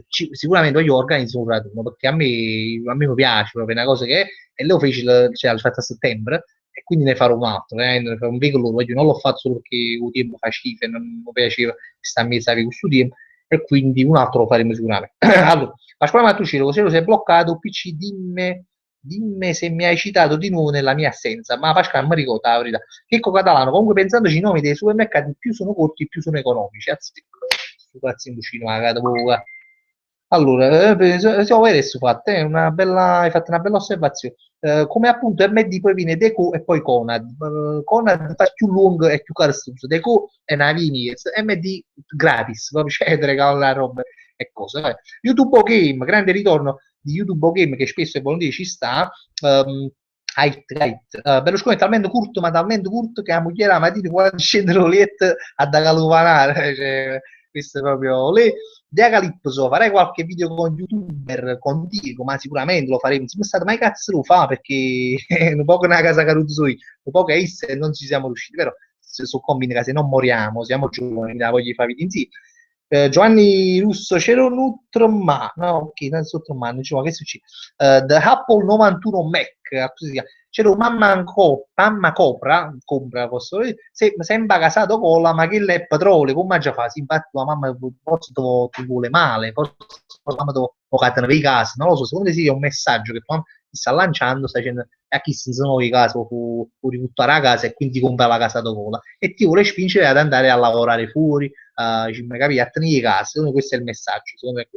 Sicuramente io organizzo un raduno perché a me mi piace proprio una cosa che è, e lo feci, cioè, l'ho fatto a settembre e quindi ne farò un altro, ne farò un piccolo, non l'ho fatto solo perché il tempo fa schifo e non mi piaceva stare a mezzo con questo tempo e quindi un altro lo faremo sicuramente. Allora, Pasquale Mattucino, se lo sei bloccato, PC, dimmi se mi hai citato di nuovo nella mia assenza, ma Pasquale mi ricorda la verità. Checco Catalano, comunque pensandoci i nomi dei supermercati più sono corti più sono economici. Su cazzo in cucina, magari, allora, so, adesso fatto, hai fatto una bella osservazione. Come appunto MD poi viene Deco e poi Conad. Conad fa più lungo e più costoso. Deco è una Vinies, MD gratis, proprio cioè ti regala la roba e cose. YouTube Game, grande ritorno di YouTube Game che spesso e volentieri ci sta. Berlusconi è talmente curto, ma talmente curto che la moglie la mattina quando scende l'olietta a da caluvanare. Cioè, questo è proprio lì. De Calipso, farei qualche video con youtuber contigo, ma sicuramente lo faremo. Non stato mai cazzo lo fa perché un po' che una casa Caruso, un po' che e non ci siamo riusciti, però se sono convinto che se non moriamo, siamo giovani, la voglio fare video insieme. Giovanni Russo, c'era un altro ma, no, ok, non so altro ma, diciamo che succede. The Apple 91 Mac, così si chiama. C'era un mamma Copra, posso dire, sembra casato con la ma che è padrone, come già fa? Infatti la mamma forse ti vuole male, forse la mamma ti i casi, non lo so, secondo me sì è un messaggio che tua mamma ti sta lanciando, sta dicendo a chi si sono i casi fuori tutta la casa e quindi compra la casa da cola e ti vuole spingere ad andare a lavorare fuori, a tenere i casi, questo è il messaggio, secondo me.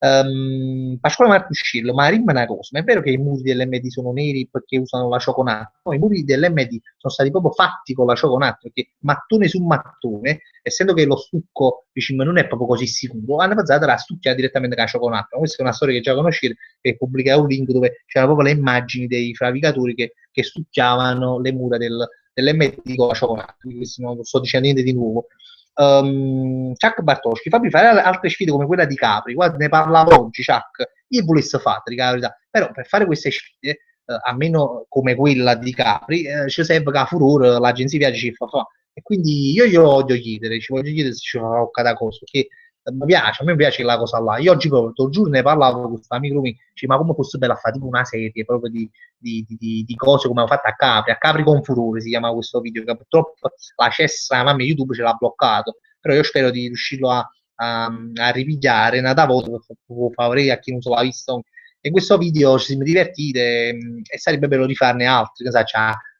Pasquale Martuscello, ma rimane una cosa, ma è vero che i muri dell'MD sono neri perché usano la cioccolata? No, i muri dell'MD sono stati proprio fatti con la cioccolata perché mattone su mattone, essendo che lo stucco diciamo, non è proprio così sicuro, hanno pensato a stucchiare direttamente con la cioccolata. Questa è una storia che già conoscete, che pubblicava un link dove c'erano proprio le immagini dei navigatori che stucchiavano le mura dell'MD con la cioccolata. Quindi non sto dicendo niente di nuovo. Chuck Bartoschi, fammi fare altre sfide come quella di Capri. Guarda, ne parlavo oggi, Chuck. Io volessi fare, la verità, però per fare queste sfide, almeno come quella di Capri, ci serve che a furore l'agenzia viaggi ci fa fare. E quindi io glielo voglio chiedere, ci voglio chiedere se ci fa cada cosa, perché mi piace, a me piace quella cosa là. Io oggi proprio, te lo giuro, ne parlavo con questo amico mio, dice, ma come fosse bella fare tipo una serie proprio di cose come ho fatto a Capri con furore si chiama questo video, che purtroppo la cessa, mamma YouTube ce l'ha bloccato, però io spero di riuscirlo a ripigliare una volta per favorire a chi non se l'ha visto. E in questo video ci siamo divertiti e sarebbe bello rifarne altri, che sa,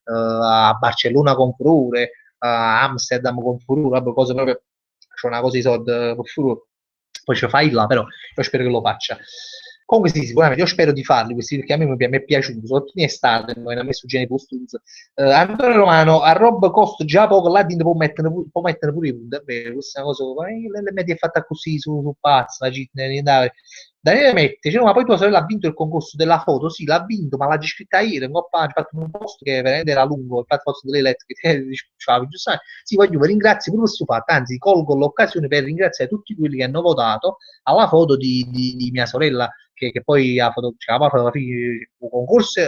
a Barcellona con furore, a Amsterdam con furore, vabbè, cose proprio, c'è una cosa di soldi con furore, poi ce fai là, però io spero che lo faccia. Comunque sì, sicuramente io spero di farli questi perché a me è piaciuto, soprattutto in estate, non a me su Gene Postuz. Antonio Romano, a Rob costa già poco, là dentro può mettere pure i punti, è vero, questa è una cosa, l'MD è fatta così su pazza, Daniele mette, cioè, ma poi tua sorella ha vinto il concorso della foto, sì, l'ha vinto, ma l'ha descritta ieri, non ho fatto un post che veramente era lungo, il fatto delle lettere che diceva, sì, voglio ringrazio pure questo fatto, anzi colgo l'occasione per ringraziare tutti quelli che hanno votato alla foto di mia sorella, che poi cioè, la fotografia il concorso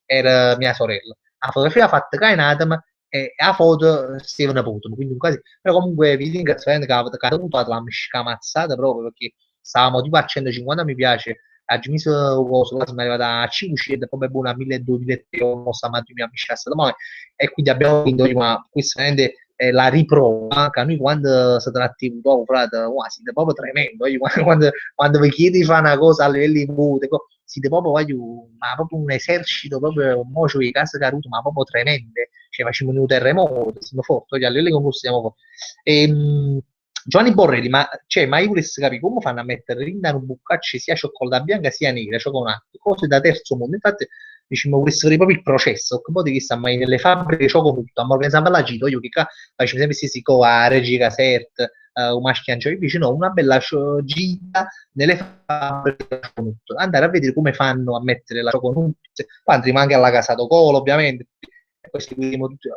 era mia sorella, la fotografia fatta con Adam e la foto Steven Potom, quindi quasi, però comunque vi ringrazio veramente che avete votato, l'hanno scamazzata proprio perché stavamo tipo a 150 mi piace, a Gimiso cosa, siamo arrivati a 500 e poi buona a 1200 non stiamo a 2000 amici a stato male e quindi abbiamo vinto, ma questo veramente è la riprova che noi quando si tratta di dopo, frate, wow, siete proprio tremendo, quando vi chiedi di fare una cosa a livello di voto, siete proprio, ma proprio un esercito, proprio un mocio di casa caruto, ma proprio tremende, cioè facciamo un terremoto, siamo forti, a livello di concorso siamo forti. Giovanni Borrelli, ma io volessi capire come fanno a mettere in un boccaccio sia cioccolata bianca sia nera, cioccolato, cose da terzo mondo. Infatti, diciamo, volessi vedere proprio il processo, che poi che sta mai nelle fabbriche cioccolata, ma pensavo alla Gito, io che faccio sempre questi cose a Reggi Casert, un maschiancio, invece no, una bella gita nelle fabbriche cioccolata, andare a vedere come fanno a mettere la cioccolata, poi andremo anche alla Casa d'Ocolo, ovviamente, e poi seguiremo tutti,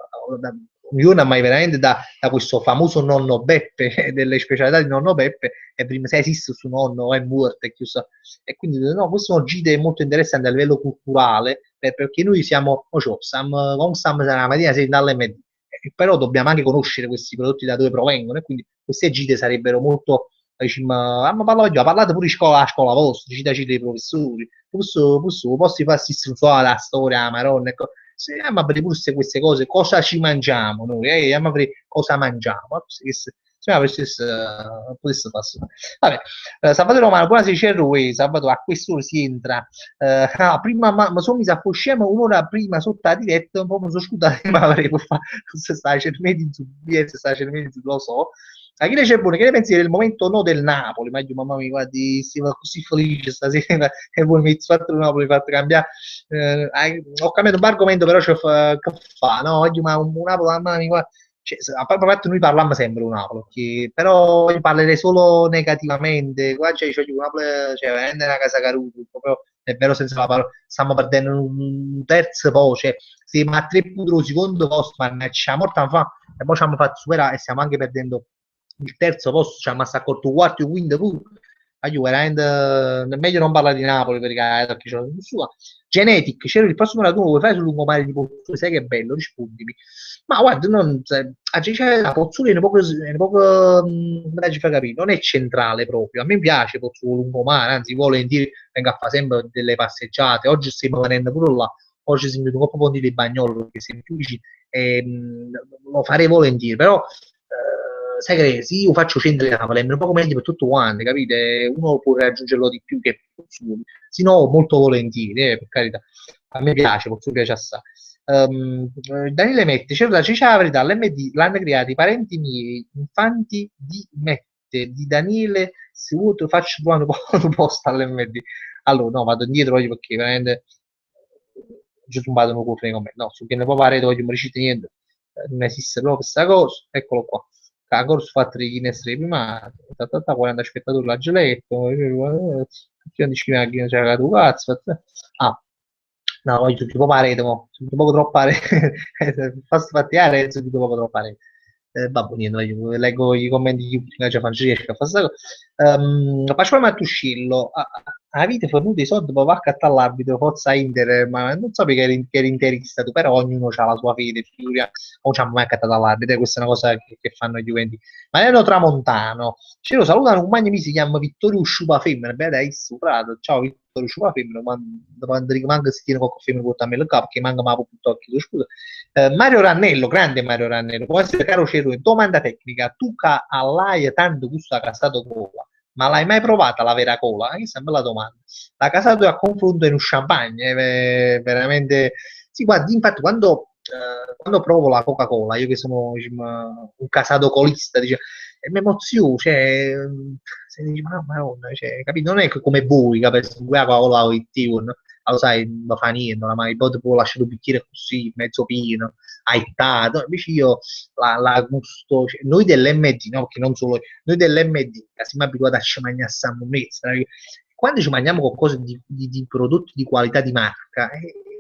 ognuno mai veramente da questo famoso nonno Beppe, delle specialità di nonno Beppe, e prima se esiste su nonno è morto e chiuso. E quindi no, queste sono gite molto interessanti a livello culturale, perché noi siamo, non stiamo la mattina sei dall'MD, però dobbiamo anche conoscere questi prodotti da dove provengono, e quindi queste gite sarebbero molto, diciamo, parlate pure di scuola, a scuola vostra, cita dei professori, posso farsi istruzione la storia, la maronna, ecco, se andiamo a vedere pure queste cose, cosa ci mangiamo noi, andiamo a vedere cosa mangiamo, se no, potesse passare. Vabbè, Sabato Romano, buonasera, c'è lui, sabato a quest'ora si entra, prima ma sono mi a scemo un'ora prima sotto la diretta, un po' mi sono scusato, ma avrei fatto, se sta cercando su BS, sta cercando su, lo so, Achille c'è buono, che ne pensi del momento no del Napoli? Ma io, mamma mia, guardi, sono così felice stasera e voi mi fate il Napoli, fate cambiare. Ho cambiato un argomento, però c'è che fa, no? Oggi, ma un Napoli, mamma mia, guarda, cioè, a parte noi parliamo sempre di Napoli, però io parlerei solo negativamente. Qua c'è un Napoli, cioè, veramente una casa caruta, proprio, è vero senza la parola, stiamo perdendo un terzo voce, siamo a 3 punti al secondo posto, ma ci siamo morti fa, e poi ci hanno fatto superare e stiamo anche perdendo il terzo posto, ci hanno messo a corto quarto e quinto pure. Io veramente meglio non parlare di Napoli perché c'è la sua. Genetic, c'era il prossimo raduno, vuoi fare sul lungomare di Pozzuoli, sai che è bello, rispondimi. Ma guarda, non, c'è la Pozzuoli è un poco come ci fa capire, non è centrale proprio. A me piace Pozzuoli lungomare, anzi volentieri vengo a fare sempre delle passeggiate. Oggi stiamo venendo pure là, oggi siamo venuti un po' di Bagnolo perché siamo più vicini e lo farei volentieri, però sai che sì, io faccio centro di Napoli, è un po' meglio per tutto quanto, capite? Uno può raggiungerlo di più che Pozzuoli, se no molto volentieri, per carità. A me piace, Pozzuoli piace assai. Daniele Mette, c'è la verità, l'MD l'hanno creato i parenti miei, infanti di Mette, di Daniele, se vuoi te faccio trovare un posto all'MD. Allora, no, vado indietro oggi perché veramente ci sono un cuore con me. No, su che ne può fare, oggi non mi riuscite niente, non esiste proprio questa cosa, eccolo qua. Cagor su fatto di Guinness dei primati, 40 spettatori la geletto, non dici che c'è la tua cazzo. Ah, no, oggi tutti poco parete, tutti poco troppo parete, fast fatti a Renzo, tutti poco troppo parete. Babbo, niente, io leggo i commenti di YouTube, cioè, non riesco a fare questa cosa. Facciamo a Tuscillo, a vita fornuto i soldi, poi va a accattare l'arbitro, forza Inter, ma non so perché eri interista tu, però ognuno ha la sua fede, figura, non ci hanno mai accattato l'arbitro, questa è una cosa che fanno gli Juventini. Ma erano Tramontano, ce lo salutano un magno, mi si chiama Vittorio Sciupa Femmina, beh dai, superato, ciao Vittorio Sciupa Femmina, quando manca si tiene qualche femmina porta a me il capo, che manca ma pure scusa. Mario Rannello, grande Mario Rannello, può essere caro Cero, domanda tecnica, tu che all'hai tanto gusto a casato cola, ma l'hai mai provata la vera cola? Questa è una bella domanda. La casato a confronto in un champagne, è veramente... Sì, guardi, infatti quando provo la Coca-Cola, io che sono diciamo, un casato colista, dice, e mi emoziono, cioè, se dici, ma madonna, cioè, capito? Non è che come voi, capisci? La Coca-Cola o il tea, no? Ah, lo sai, non fa niente, ma poi ti può lasciare un bicchiere così, mezzo pieno, aiutato, invece io la gusto, cioè, noi dell'MD, no? Perché non solo noi dell'MD siamo abituati a ci mangiare a monnezza, quando ci mangiamo qualcosa di prodotti di qualità di marca,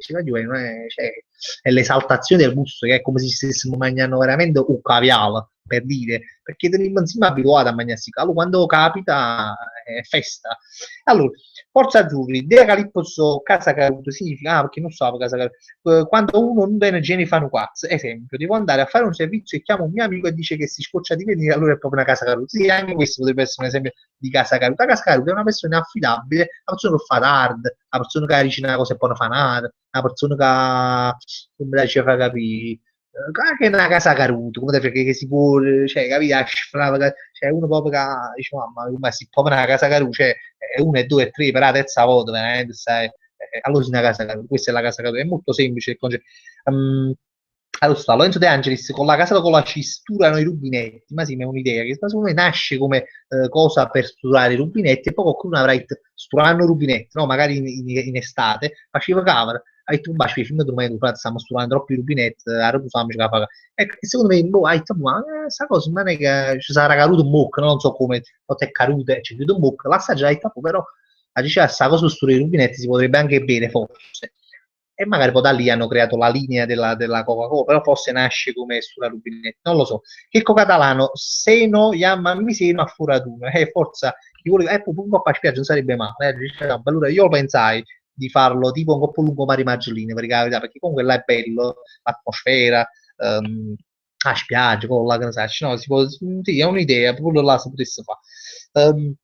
ci va giù, cioè, è l'esaltazione del gusto, che è come se stessimo mangiando veramente un caviale, per dire, perché teniamo insieme abituati a mangiarsi calo, quando capita è festa. Allora, Forza Azzurri, De Calipso Casa Caruto significa, ah, perché non so Casa Caruto, quando uno non tiene igiene fa un quaz, esempio, devo andare a fare un servizio e chiamo un mio amico e dice che si scoccia di venire, allora è proprio una Casa Caruto. Sì, anche questo potrebbe essere un esempio di Casa Caruto. La Casa Caruto è una persona affidabile, una persona che fa tardi, una persona che dice una cosa e poi non fa nada, una persona che non mi ci fa capire. Che è una casa caruto, come te perché che si può, cioè, capire, cioè, uno proprio che dice, mamma, ma si proprio una casa caruto, cioè, è uno e due e tre, per la terza volta, veramente, sai, allora sì, una casa caruta, questa è la casa caruta, è molto semplice il concetto. Allora sta Lorenzo De Angelis con la casa con la ci sturano i rubinetti, ma sì, ma è un'idea che secondo me nasce come cosa per sturare i rubinetti e poi qualcuno avrà detto sturano i rubinetti, no? Magari in estate, faceva cover, ha detto un bacio, i film domani stiamo sturando troppi rubinetti, a roba fammi ce la fa. E secondo me, boh, ha detto, ma sta cosa non è che ci sarà caduto un mucco, non so come, non è caduto, c'è caduto un mucco, l'assaggio ha detto, però a diceva sta cosa su i rubinetti si potrebbe anche bere forse e magari poi da lì hanno creato la linea della Coca-Cola, però forse nasce come sulla rubinetta, non lo so. Che catalano, se no, chiamami seno a foratura, forza, chi vuole, un po' a spiaggia non sarebbe male, diciamo, allora io pensai di farlo tipo un po' più lungo Mari Maggiolini, perché comunque là è bello, l'atmosfera, a spiaggia, con la che ne sai, no, sì, è un'idea, proprio là si potesse fare.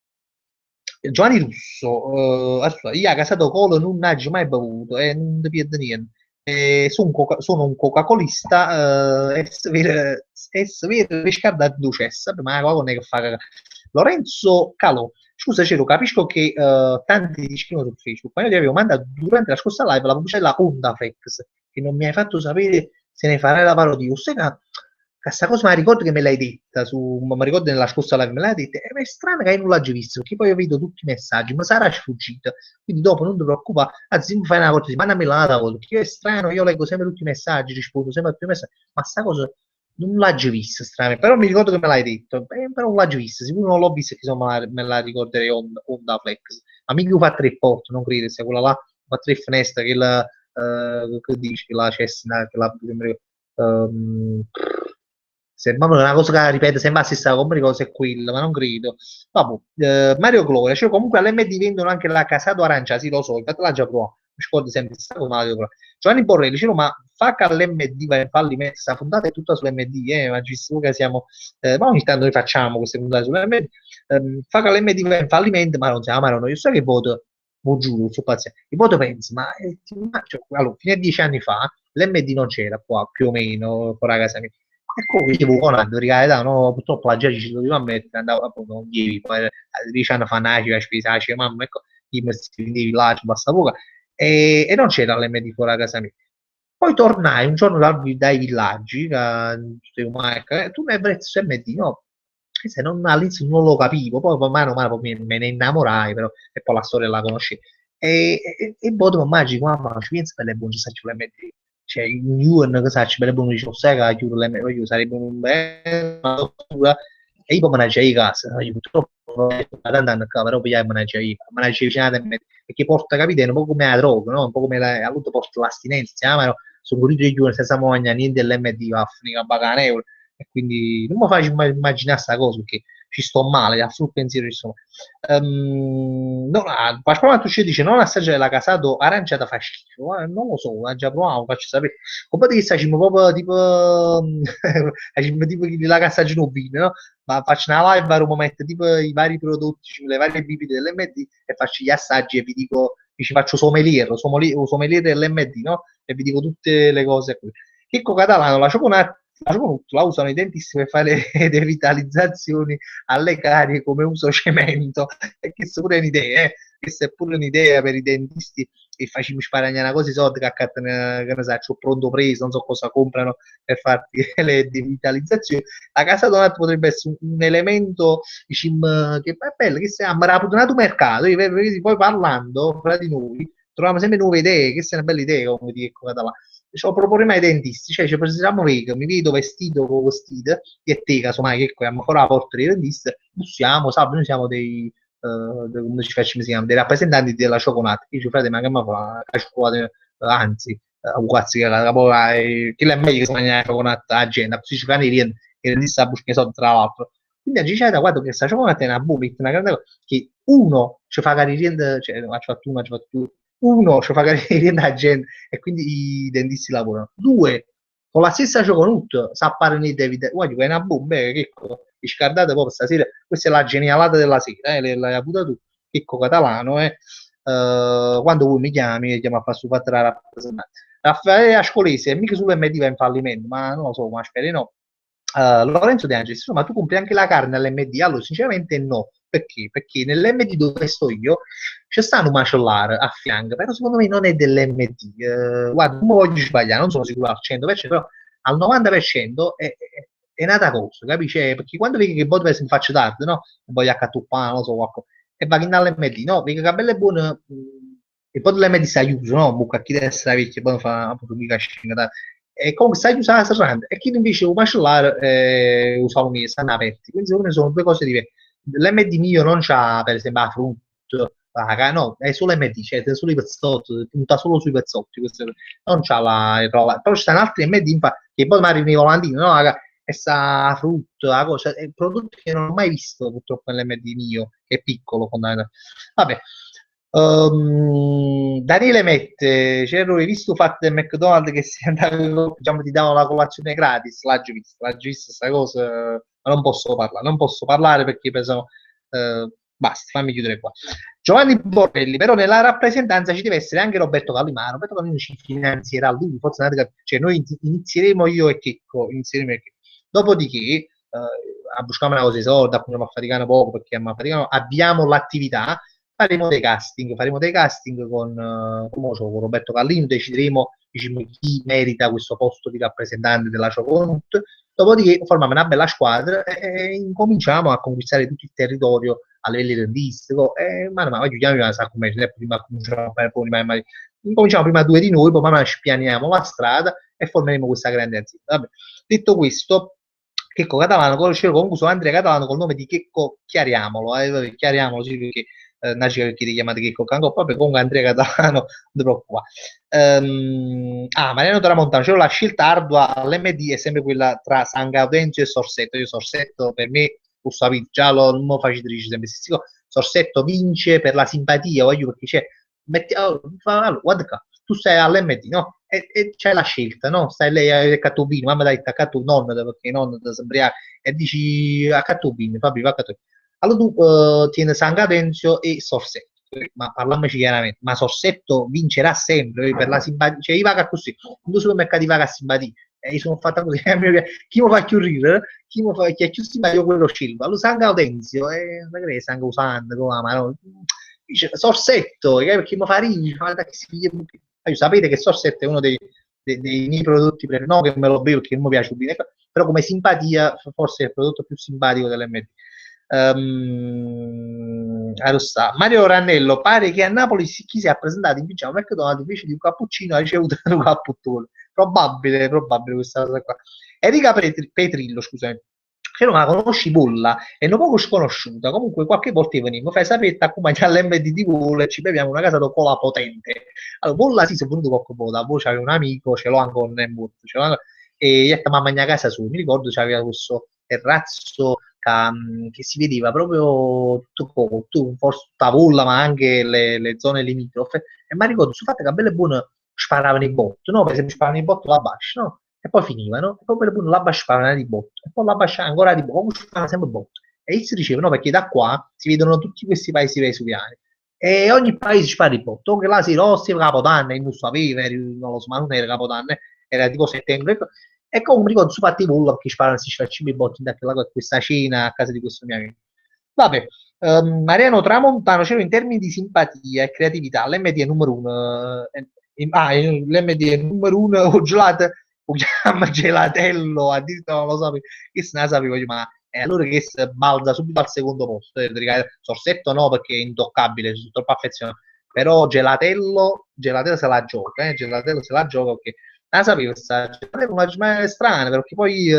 Giovanni Russo, aspetta, io a casato colo non ho mai bevuto e non ti pierde niente. Sono un Coca-Colista e severo riscaldato ducessa, ma la Coca non è che fa cagare. Lorenzo Calò, scusa Cero, capisco che tanti ti scrivono su Facebook, ma io ti avevo mandato durante la scorsa live la pubblicità della Honda Flex, che non mi hai fatto sapere se ne farai la parodia. Sai che questa cosa mi ricordo che me l'hai detta, mi ricordo nella scorsa live me l'hai detta, e è strano che io non l'hai visto, perché poi io vedo tutti i messaggi, ma sarà sfuggita, quindi dopo non ti preoccupare, anzi mi fai una cosa, mandami la volta, perché è strano, io leggo sempre tutti i messaggi, rispondo sempre a tutti i messaggi, ma sta cosa non l'ho vista, strano, però mi ricordo che me l'hai detto, però non l'ho vista, sicuro non l'ho vista, che insomma me la ricorderei Honda Flex, ma mica fa tre porte, non credo, sia quella là, fa tre finestre, che dici, che la Cessna, che la, um, sembra una cosa che ripete sempre la stessa come cosa è quella, ma non credo. Vabbè, Mario Gloria, cioè comunque all'MD vendono anche la Casato Arancia, sì lo so, infatti l'ha già provato, mi scordo sempre questa cosa, Mario Gloria. Giovanni Borrelli, dicevo, ma fa che all'MD va in fallimento, questa puntata è tutta sull'MD, ma visto che siamo, ma ogni tanto noi facciamo queste puntate sull'MD, fa che all'MD va in fallimento, ma non siamo, ma non, io so che voto, mo giuro, sono paziente, il voto penso, cioè, allora, fino a 10 anni fa, l'MD non c'era qua, più o meno, con la casa mia. E poi dicevo, Conrad, regalità, no, purtroppo la gente ci doveva mettere, andavo appunto, non ieri, poi 10 anni fa nasce, spesa, mamma, ecco, io mi stringevi là, ci basta poco, e non c'era l'MD fuori a casa mia. Poi tornai un giorno dai villaggi, tu mi hai preso MD, no? E se non, all'inizio non lo capivo, poi mano a mano me ne innamorai, però, e poi la storia la conosci. E poi tu immagini, mamma, ci pensi per le buone, sai, l'MD. Cioè, in Yuan, che sai, per le buone, dicevo, sai che chiudo l'MD, io sarebbe un bel e io poi managgiai a casa, io purtroppo tanti anni fa, però poi managgiai vicino a me, perché porta, capite, un po' come la droga, no? Un po' come la, appunto porta l'astinenza, ma sono pure di giorni senza moglie, niente dell'MD, va a finire a pagare euro, e quindi non mi faccio immaginare questa cosa, perché ci sto male, a sul pensiero ci sto male. No, Pasquale Mattucci dice non assaggiare la casato aranciata fa schifo. Non lo so, già provato, faccio sapere. Un po' di che facciamo proprio tipo, facciamo tipo la cassa Ginobili, no? Ma faccio una live a Roma, metto tipo i vari prodotti, le varie bibite dell'MD e faccio gli assaggi e vi dico, vi ci faccio sommelier dell'MD, no? E vi dico tutte le cose. Chicco Catalano, la cioccolata la usano i dentisti per fare devitalizzazioni alle carie come uso cemento. E questa pure è un'idea, eh? Questa è pure un'idea per i dentisti che facciamo sparagnare una cosa, i soldi che accattano, che ne so, c'ho pronto preso, non so cosa comprano per farti le devitalizzazioni. La casa donat potrebbe essere un elemento diciamo, che è bello, che si ha rapinato mercato, poi parlando fra di noi troviamo sempre nuove idee, che è una bella idea come dico català. Cioè, proporremo ai dentisti, cioè ci presentiamo mi vedo vestito con vestito e te casomai che abbiamo ancora la porta dei dentisti, bussiamo, sai, noi siamo come ci facciamo, si chiama, dei rappresentanti della cioccolata, io ci frate ma che mi fa la cioccolata, anzi, quasi che è meglio che si mangia la cioccolata a agenda, così ci fanno i dentisti a buscare soldi tra l'altro. Quindi a Gicetta, guarda che questa cioccolata è una bulletta, una grande cosa, che uno ci fa carire, cioè, ci fatto uno, ci fatto due, uno ci fa carire la gente e quindi i dentisti lavorano. Due, con la stessa cioccolata sa parlare di David, guarda, è una bomba, che scardate proprio stasera, questa è la genialata della sera, l'hai avuta tu, Chicco Catalano, quando voi mi chiami a far su fatto la rappresentanza. Raffaele Ascolese, mica sull'MD va in fallimento, ma non lo so, ma spero no. Lorenzo De Angelis, ma tu compri anche la carne all'MD? Allora, sinceramente no. Perché? Perché nell'MD dove sto io c'è stato un macellare a fianco, però secondo me non è dell'MD. Guarda, non voglio sbagliare, non sono sicuro al 100%, però al 90% è nata cosa, capisci? Perché quando vedi che poi per esempio faccio tardi, no? Voglio accattupare, non so, qualcosa, e va in all'MD, no? Vedi che bella è buona, e poi l'MD sta chiuso, no? Bucca chi deve essere vecchio, poi fa appunto mica scena, e comunque sai usare la serranda e chi invece un macellare usa un mese, stanno aperti. Quindi secondo me sono due cose diverse. L'MD mio non c'ha per esempio la frutta, no, è solo MD, cioè è solo i pezzotti, punta solo sui pezzotti, non c'ha la roba. Però ci stanno altri MD che poi magari nei volantini, no, raga, e sta frutta, la cosa, prodotti che non ho mai visto purtroppo nell'MD mio, che è piccolo fondamentalmente. Vabbè, Daniele mette, c'ero visto fatto del McDonald's che si andava, diciamo, ti davano la colazione gratis, l'ha già vista questa cosa, ma non posso parlare perché penso, basta, fammi chiudere qua. Giovanni Borrelli, però nella rappresentanza ci deve essere anche Roberto Callimano, Roberto Callimano ci finanzierà lui, forse cioè noi inizieremo io e Checco, dopodiché a buscare una cosa di soldi, appunto a faticare poco perché abbiamo l'attività, faremo dei casting con Roberto Callino, decideremo diciamo, chi merita questo posto di rappresentante della Cioccolanut, dopodiché formiamo una bella squadra e incominciamo a conquistare tutto il territorio a livello rendistico e man mano chiudiamo sa come prima cominciamo prima due di noi, poi man mano ci pianiamo la strada e formeremo questa grande azienda. Vabbè. Detto questo, Checco Catalano, concluso Andrea Catalano col nome di Checco, chiariamolo sì, perché nasce perché ti chiamate Checco Canco, proprio comunque Andrea Catalano, qua. Mariano Tramontano, cioè la scelta ardua all'MD è sempre quella tra San Gaudenzio e Sorsetto. Io Sorsetto per me, lo sapete, già non faccio sempre Sorsetto vince per la simpatia, voglio perché c'è, guarda qua, tu stai all'MD, no? E c'è la scelta, no? Stai lei a Cattubino, mamma dai, a Cattubino, perché non da sembriare, e dici a Cattubino, Fabio, va a Cattubino. Allora tu tieni San Gaudenzio e Sorsetto, ma parliamoci chiaramente, ma Sorsetto vincerà sempre per la simpatia, cioè io vado così, in due supermercati vado a simpatia, e io sono fatta così, chi mi fa più ridere, chi è più simpatico quello scelgo. Allora San Gaudenzio, magari San Gausando, ma no, dice Sorsetto, perché mi fa ridere, sapete che Sorsetto è uno dei miei prodotti preferiti, no che me lo bevo perché non mi piace bene, però come simpatia forse è il prodotto più simpatico dell'MD. Mario Rannello, pare che a Napoli chi si è presentato in pigiama McDonald's invece di un cappuccino ha ricevuto un cappuccino. Probabile questa cosa qua. Enrica Petrillo, scusami, se non la conosci Bolla è un poco sconosciuta, comunque qualche volta venimo, fai sapere come all'MD di Bolla e ci beviamo una casa dopo la potente. Allora, Bolla sì, sono venuto qualche volta, poi c'aveva un amico, ce l'ho ancora nel mondo, e io mamma a casa su, mi ricordo c'aveva questo terrazzo che si vedeva proprio tutto, forse tutta Volla, ma anche le zone limitrofe, e mi ricordo sul fatto che a belle buone sparavano i bot, no? Per esempio sparavano i bot la Bash, no? E poi finivano, e poi belle buone la Bash sparavano di bot, e poi la Bash ancora di bot, comunque sparavano sempre bot. E si diceva, no? Perché da qua si vedono tutti questi paesi vesuviani, e ogni paese spara i bot, o che là si rossi Capodanno, e non sapeva, non lo so, ma non era Capodanno, era tipo settembre, e comunque mi ricordo su fatti Volla che sparano si faceva i botti da questa cena a casa di questo mio amico. Vabbè, Mariano Tramontano, c'era in termini di simpatia e creatività, l'MD è numero uno. L'MD è numero uno, o gelato, o chiama gelatello, addirittura non lo sapevo, che se ne sapevo, ma allora che si balza subito al secondo posto. Sorsetto no, perché è intoccabile, sono troppo affezionato. Però gelatello se la gioca, gelatello se la gioca, perché sapevo, ma è strano, perché poi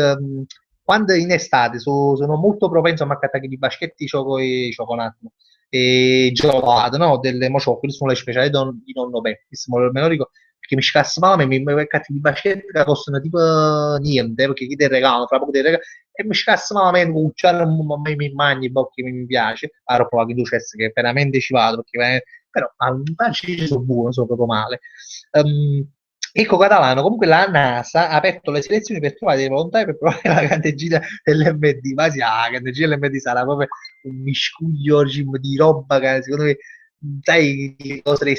quando in estate sono molto propenso a maccatare di baschetti gioco e cioccolato e gelato, no? Delle mociocche, sono le speciali di nonno Beppe, me lo ricordo, perché mi scassavano e mi meccati di baschetti che costano tipo niente, perché chi te regalano, fra poco te regalano, e mi scassavano a me, cucciare, mi mangi, perché mi piace, a roba che ducesse che veramente ci vado, perché però a ci sono buono, sono proprio male. Ecco Catalano, comunque la NASA ha aperto le selezioni per trovare dei volontari per provare la candeggina dell'MD, ma sì, la candeggina dell'MD sarà proprio un miscuglio di roba che secondo me, sai, le cose le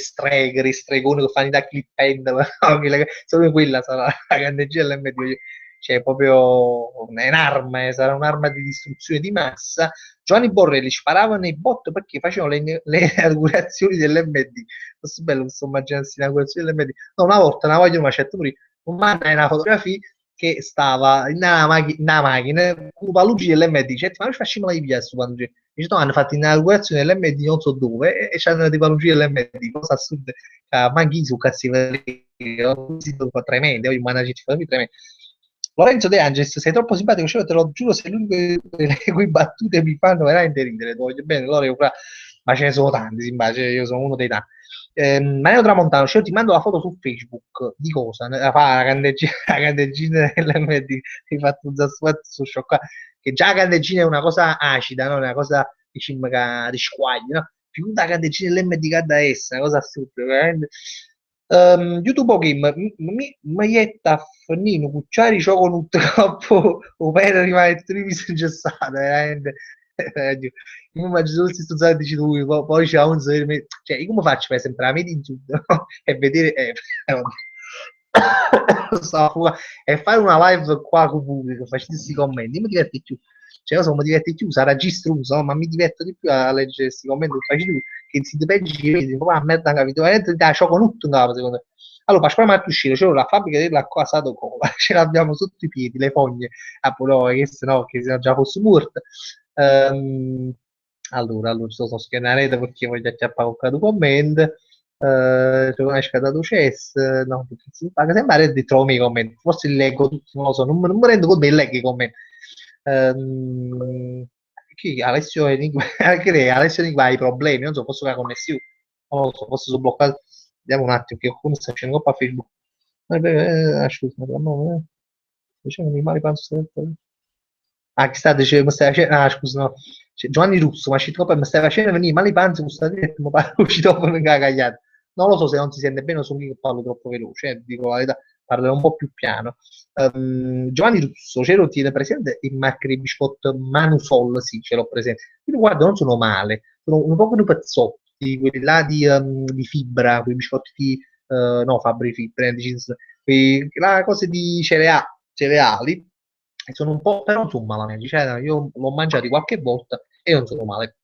stregone che fanno i da clip pen, no? Solo quella sarà la candeggina dell'MD, cioè proprio un'arma, sarà un'arma di distruzione di massa. Giovanni Borrelli sparava nei bot perché facevano le inaugurazioni dell'MD. Questo è bello, questo immaginarsi l'inaugurazione dell'MD. No, una volta, una voglio, ma c'è pure un man in una fotografia che stava in una macchina con Palugi dell'MD, dice, ma noi facciamo la via su Palugi. Dice, no, hanno fatto l'inaugurazione dell'MD non so dove e c'hanno dei Palugi dell'MD, cosa assurda. Ma chi su cazzo tremendo, io immagino ci fa tremendo. Lorenzo De Angelis, sei troppo simpatico, cioè, te lo giuro, sei l'unico le cui battute mi fanno veramente ridere. Ti voglio bene, ma ce ne sono tanti, simpatici, io sono uno dei tanti. Mario Tramontano, cioè, ti mando la foto su Facebook di cosa? La candeggina dell'MD, hai fatto un zassuato su scioccato, che già la candeggina è una cosa acida, no? Una cosa diciamo, che risquaglia, no? Più la candeggina dell'MD che da essa, una cosa assurda, veramente. YouTube Game, Maietta, Fannino, Cucciari, Gioconut, Coppo, Opera rimane trivis ingessata, veramente. Io mi immagino tutti sto zero dici tu, poi c'è un zero, cioè, io come faccio per esempio la media in giù, no? E vedere, e fare una live qua con pubblico, facendo questi commenti, mi diverti più. Cioè, io mi diverto di più, sarà registruso, no? Ma mi diverto di più a leggere questi commenti che fai tu, che si dipende ci vedi, ma a merda, capito? Veramente da Gioconut, secondo me. Allora, Pasquale Martuscino, c'è la fabbrica della Casado Cola, ce l'abbiamo sotto i piedi, le fogne, a Polo, che se no, che se no già fosse morta. Allora, sto schermando perché voglio acchiappare un commento. C'è una scattato chess, no, perché si paga sempre di trovo i commenti, forse li leggo tutti, non lo so, non mi rendo conto che leggo i commenti. Ehm, Alessio Enigma, anche Alessio Enigma ha i problemi, non so, forse con la connessione, non lo so, forse sono bloccato. Vediamo un attimo, che qualcuno sta facendo a Facebook. Scusa, no, diciamo animali panzo. Ah, che sta dicendo, mi stai facendo, ah, scusa, no. Giovanni Russo, ma ci troppo, mi stai facendo venire male i panzi, mi stai dicendo, mi parlo uscito dopo mi cagagliato. Non lo so se non si sente bene o sono io che parlo troppo veloce, dico la verità, parlerò un po' più piano. Giovanni Russo, ce lo tiene presente il macri biscotto Manusol, sì, ce l'ho presente. Quindi guarda, non sono male, sono un po' più pezzotti, quelli là di fibra, quei biscotti di, no, Fabri Fibra, la cose di cereali, e sono un po', però non sono malamente, cioè, io l'ho mangiati qualche volta e non sono male.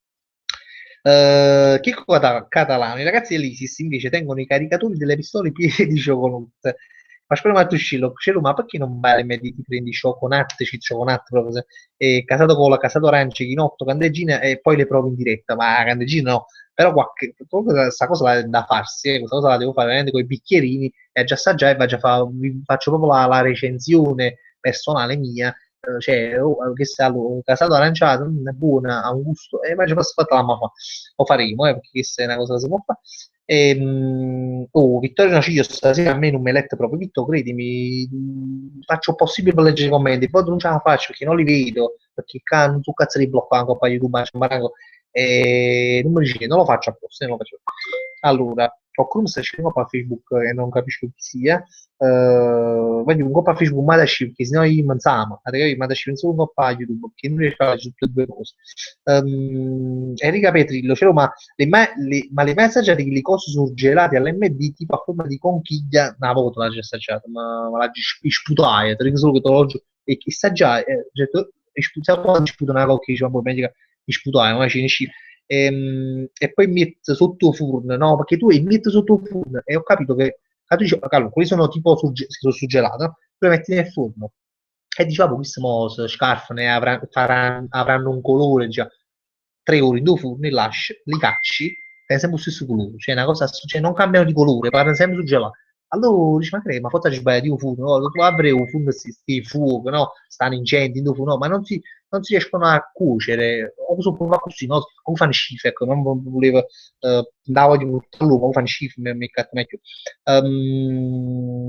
Chicco Catalano, i ragazzi dell'ISIS invece tengono i caricatori delle pistole piene di cioccolate. Ma spero ma tu scillo, ma perché non vai alle medie ti prendi cioccolate, cioccolate proprio, e casato cola, casato arance, chinotto, candeggina e poi le provi in diretta, ma la candeggina no, però questa cosa da farsi, questa cosa la devo fare veramente con i bicchierini e già assaggiare, vi faccio proprio la recensione personale mia cioè, che sta casato aranciato, è buona, ha un gusto, e ma ci posso fare la mamma, lo faremo, perché questa è una cosa che si può fare. Oh, Vittorio Naciglio stasera a me non mi lette proprio, Vittorio, credimi, faccio il possibile per leggere i commenti, poi non ce la faccio perché non li vedo, perché non so cazzo di bloccare un po' di YouTube, e non mi dice, non lo faccio apposta, non lo faccio. Allora, qualcuno sta scrivendo a Facebook e non capisco chi sia, voglio un po' a Facebook, ma da scrivere, perché sennò io non siamo, ma da scrivere solo un po' a YouTube, perché non riesco a fare tutte e due cose. Enrica Petrillo, cioè, ma le mai assaggiate che le cose surgelate all'MD tipo a forma di conchiglia? Una volta l'ho già assaggiata, ma la sputai, te lo dico solo che te l'ho e che assaggiai, cioè, sputa una conchiglia, poi meglio che sputai, ma ce ne esci. E poi metto sotto forno, no? Perché tu metti sotto forno e ho capito che, tu dici, allora, quelli sono tipo sono suggelato, no? Tu le metti nel forno e diciamo, queste scarpe ne avranno un colore già 3 ore in due forni, li cacci, è sempre lo stesso colore, cioè una cosa, cioè non cambiano di colore, parlano sempre sul gelato. Allora dici, ma che, ma forse ci sbaglia di un forno, no? Tu apri un forno sti fuoco, no? Stanno incendi in due forno, no? Ma non si riescono a cuocere, o so provare così, no? Come fanno schifo, ecco, non volevo, andavo di buttarlo, come fanno schifo, mi è meglio.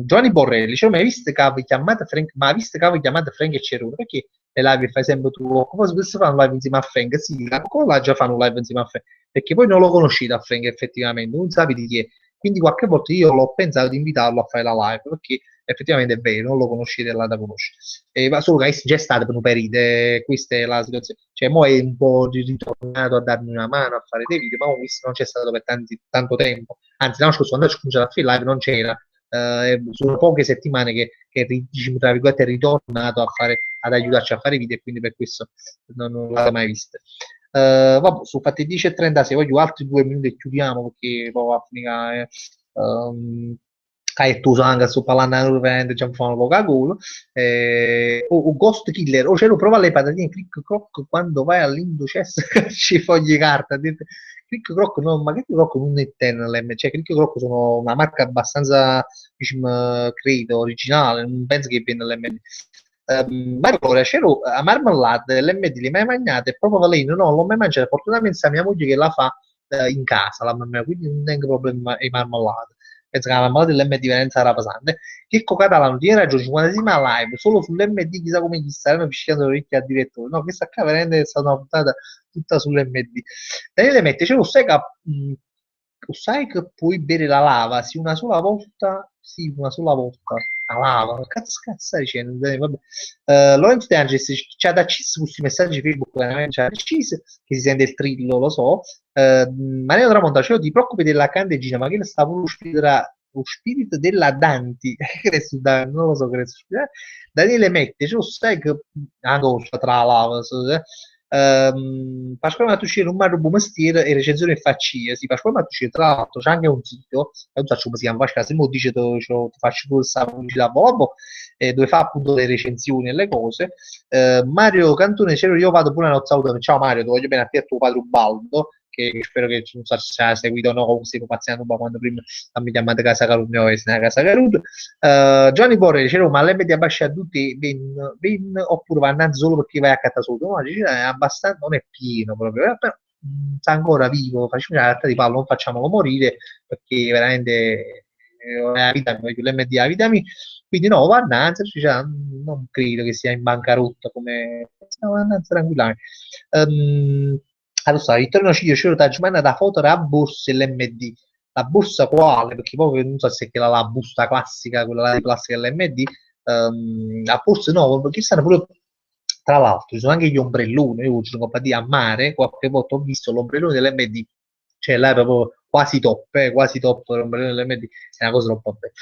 Giovanni Borrelli, cioè, ma hai visto che avevi chiamato Frank, ma hai visto che avevi chiamato Frank e Cerone? Perché le live fai sempre tu? Come spesso fanno live insieme a Frank? Sì, come là già fanno live insieme a Frank? Perché poi non lo conoscete a Frank effettivamente, non sapevi di chi è. Quindi qualche volta io l'ho pensato di invitarlo a fare la live, perché effettivamente è vero, non lo conoscete là da conoscere. Ma solo che già è stato per un periodo, questa è la situazione. Cioè, mo è un po' ritornato a darmi una mano a fare dei video, ma questo non c'è stato per tanto tempo. Anzi, l'anno scorso quando ho cominciato a fare live non c'era. Sono poche settimane che diciamo, tra virgolette, è ritornato ad aiutarci a fare video e quindi per questo non l'avete mai vista. Vabbè, sono fatti 10:36, voglio altri 2 minuti e chiudiamo perché poi va a finire. Hai tu sangue sto parlando veramente ci fanno poca gola o Ghost Killer o ce lo prova le patatine click croc quando vai all'Indochess ci fogli carta click croc no ma click croc non è ten cioè click croc sono una marca abbastanza diciamo credo originale non penso che viene l'MD ma allora c'ero a marmellata l'MD le mai mangiate e proprio valendo no l'ho mai mangiata fortunatamente sta mia moglie che la fa in casa la mamma quindi non tengo problemi di marmellata penso che la marmellata dell'MD veramente sarà pesante Checco Catalano tiene ragione 50esima live solo sull'MD chissà come gli staranno pisciando le orecchie al direttore no questa qua veramente è stata una puntata tutta sull'MD Daniele mette c'è lo sai che puoi bere la lava sì una sola volta la lava che cazzo stai dicendo vabbè. Lorenzo De Angelis c'ha da cis questi messaggi Facebook veramente c'ha da cis che si sente il trillo lo so Maria Tramonta cioè, ti preoccupi della candeggina ma che ne sta pure lo spirito della Danti non lo so che Daniele Mette cioè, sai che cosa tra la lava Pasquale Mattucci non mi rubo mestiere e recensione e faccia sì, Pasquale Mattucci tra l'altro c'è anche un sito non so come si chiama Pasquale se mo dice ti faccio pure questa pubblicità bobo dove fa appunto le recensioni e le cose Mario Cantone c'ero io vado pure a Nozauto ciao Mario ti voglio bene a te e a tuo padre Ubaldo che spero che non so se ha seguito o no comunque stiamo paziando un po' quando prima mi chiamate Casa Carugno e se ne è Casa Caruto Gianni Borre dicevo ma l'MD abbascia a tutti ben oppure va innanzi solo perché vai a Catasotto no, dice, è abbastanza non è pieno proprio però sta ancora vivo facciamo una realtà di pallo non facciamolo morire perché veramente è la vita l'MD è la vita mia quindi no va innanzi cioè, non credo che sia in bancarotta come stiamo andando tranquillamente allora, Vittorio Ciglio ci manda da foto a borsa l'MD la borsa quale? Perché poi non so se è la busta classica, quella là di plastica dell'MD, la borsa no, perché stanno pure, tra l'altro, ci sono anche gli ombrelloni, io sono compagnia a mare, qualche volta ho visto l'ombrellone dell'MD, cioè là è proprio quasi top l'ombrellone dell'MD, è una cosa troppo bella.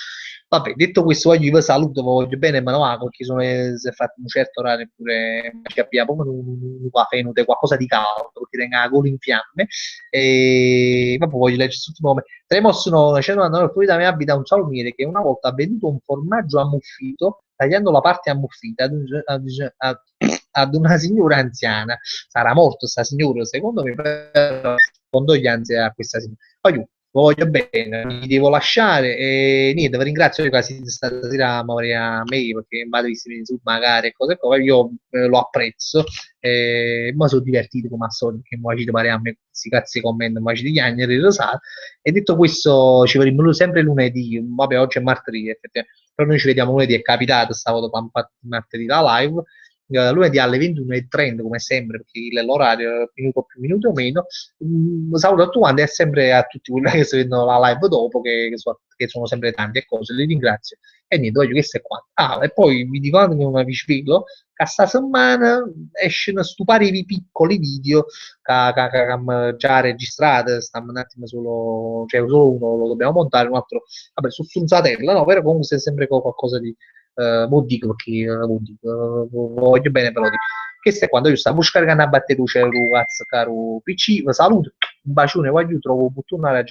Vabbè, detto questo, voglio vi saluto, voglio bene, ma no, perché si è fatto un certo orario pure ci abbiamo come un caffè, qualcosa di caldo, perché tenga la gola in fiamme, e poi voglio leggere tutti i nomi. Tremos no, fuori da me abita un salumiere che una volta ha venduto un formaggio ammuffito, tagliando la parte ammuffita ad una signora anziana. Sarà morto sta signora, secondo me, però condoglianze a questa signora. Poi, voglio bene, mi devo lasciare e niente, vi ringrazio quasi stasera Maria May perché vado visti su magari e cose come io lo apprezzo e mi sono divertito come al solito che mi pare a me questi cazzi commenti ma ci chiacchiere e detto questo ci vedremo sempre lunedì, vabbè oggi è martedì effettivamente, però noi ci vediamo lunedì, è capitato stavo martedì la live lunedì alle 21:30 come sempre perché l'orario minuto più minuto o meno. Saluto a tutti quanti e sempre a tutti quelli che si vedono la live dopo che sono sempre tanti e cose, li ringrazio e niente, voglio questo è qua. Ah, e poi vi dico anche una vi svelo che sta settimana escono stupari piccoli video che abbiamo già registrato, stiamo un attimo solo, cioè solo uno lo dobbiamo montare, un altro, vabbè, su un satellite, no, però comunque è sempre qualcosa di mo dico perché mo dico, voglio bene però dico. Questo è quando io stavo scaricando a battere luce caro PC, vi saluto, un bacione, voglio trovo opportuno la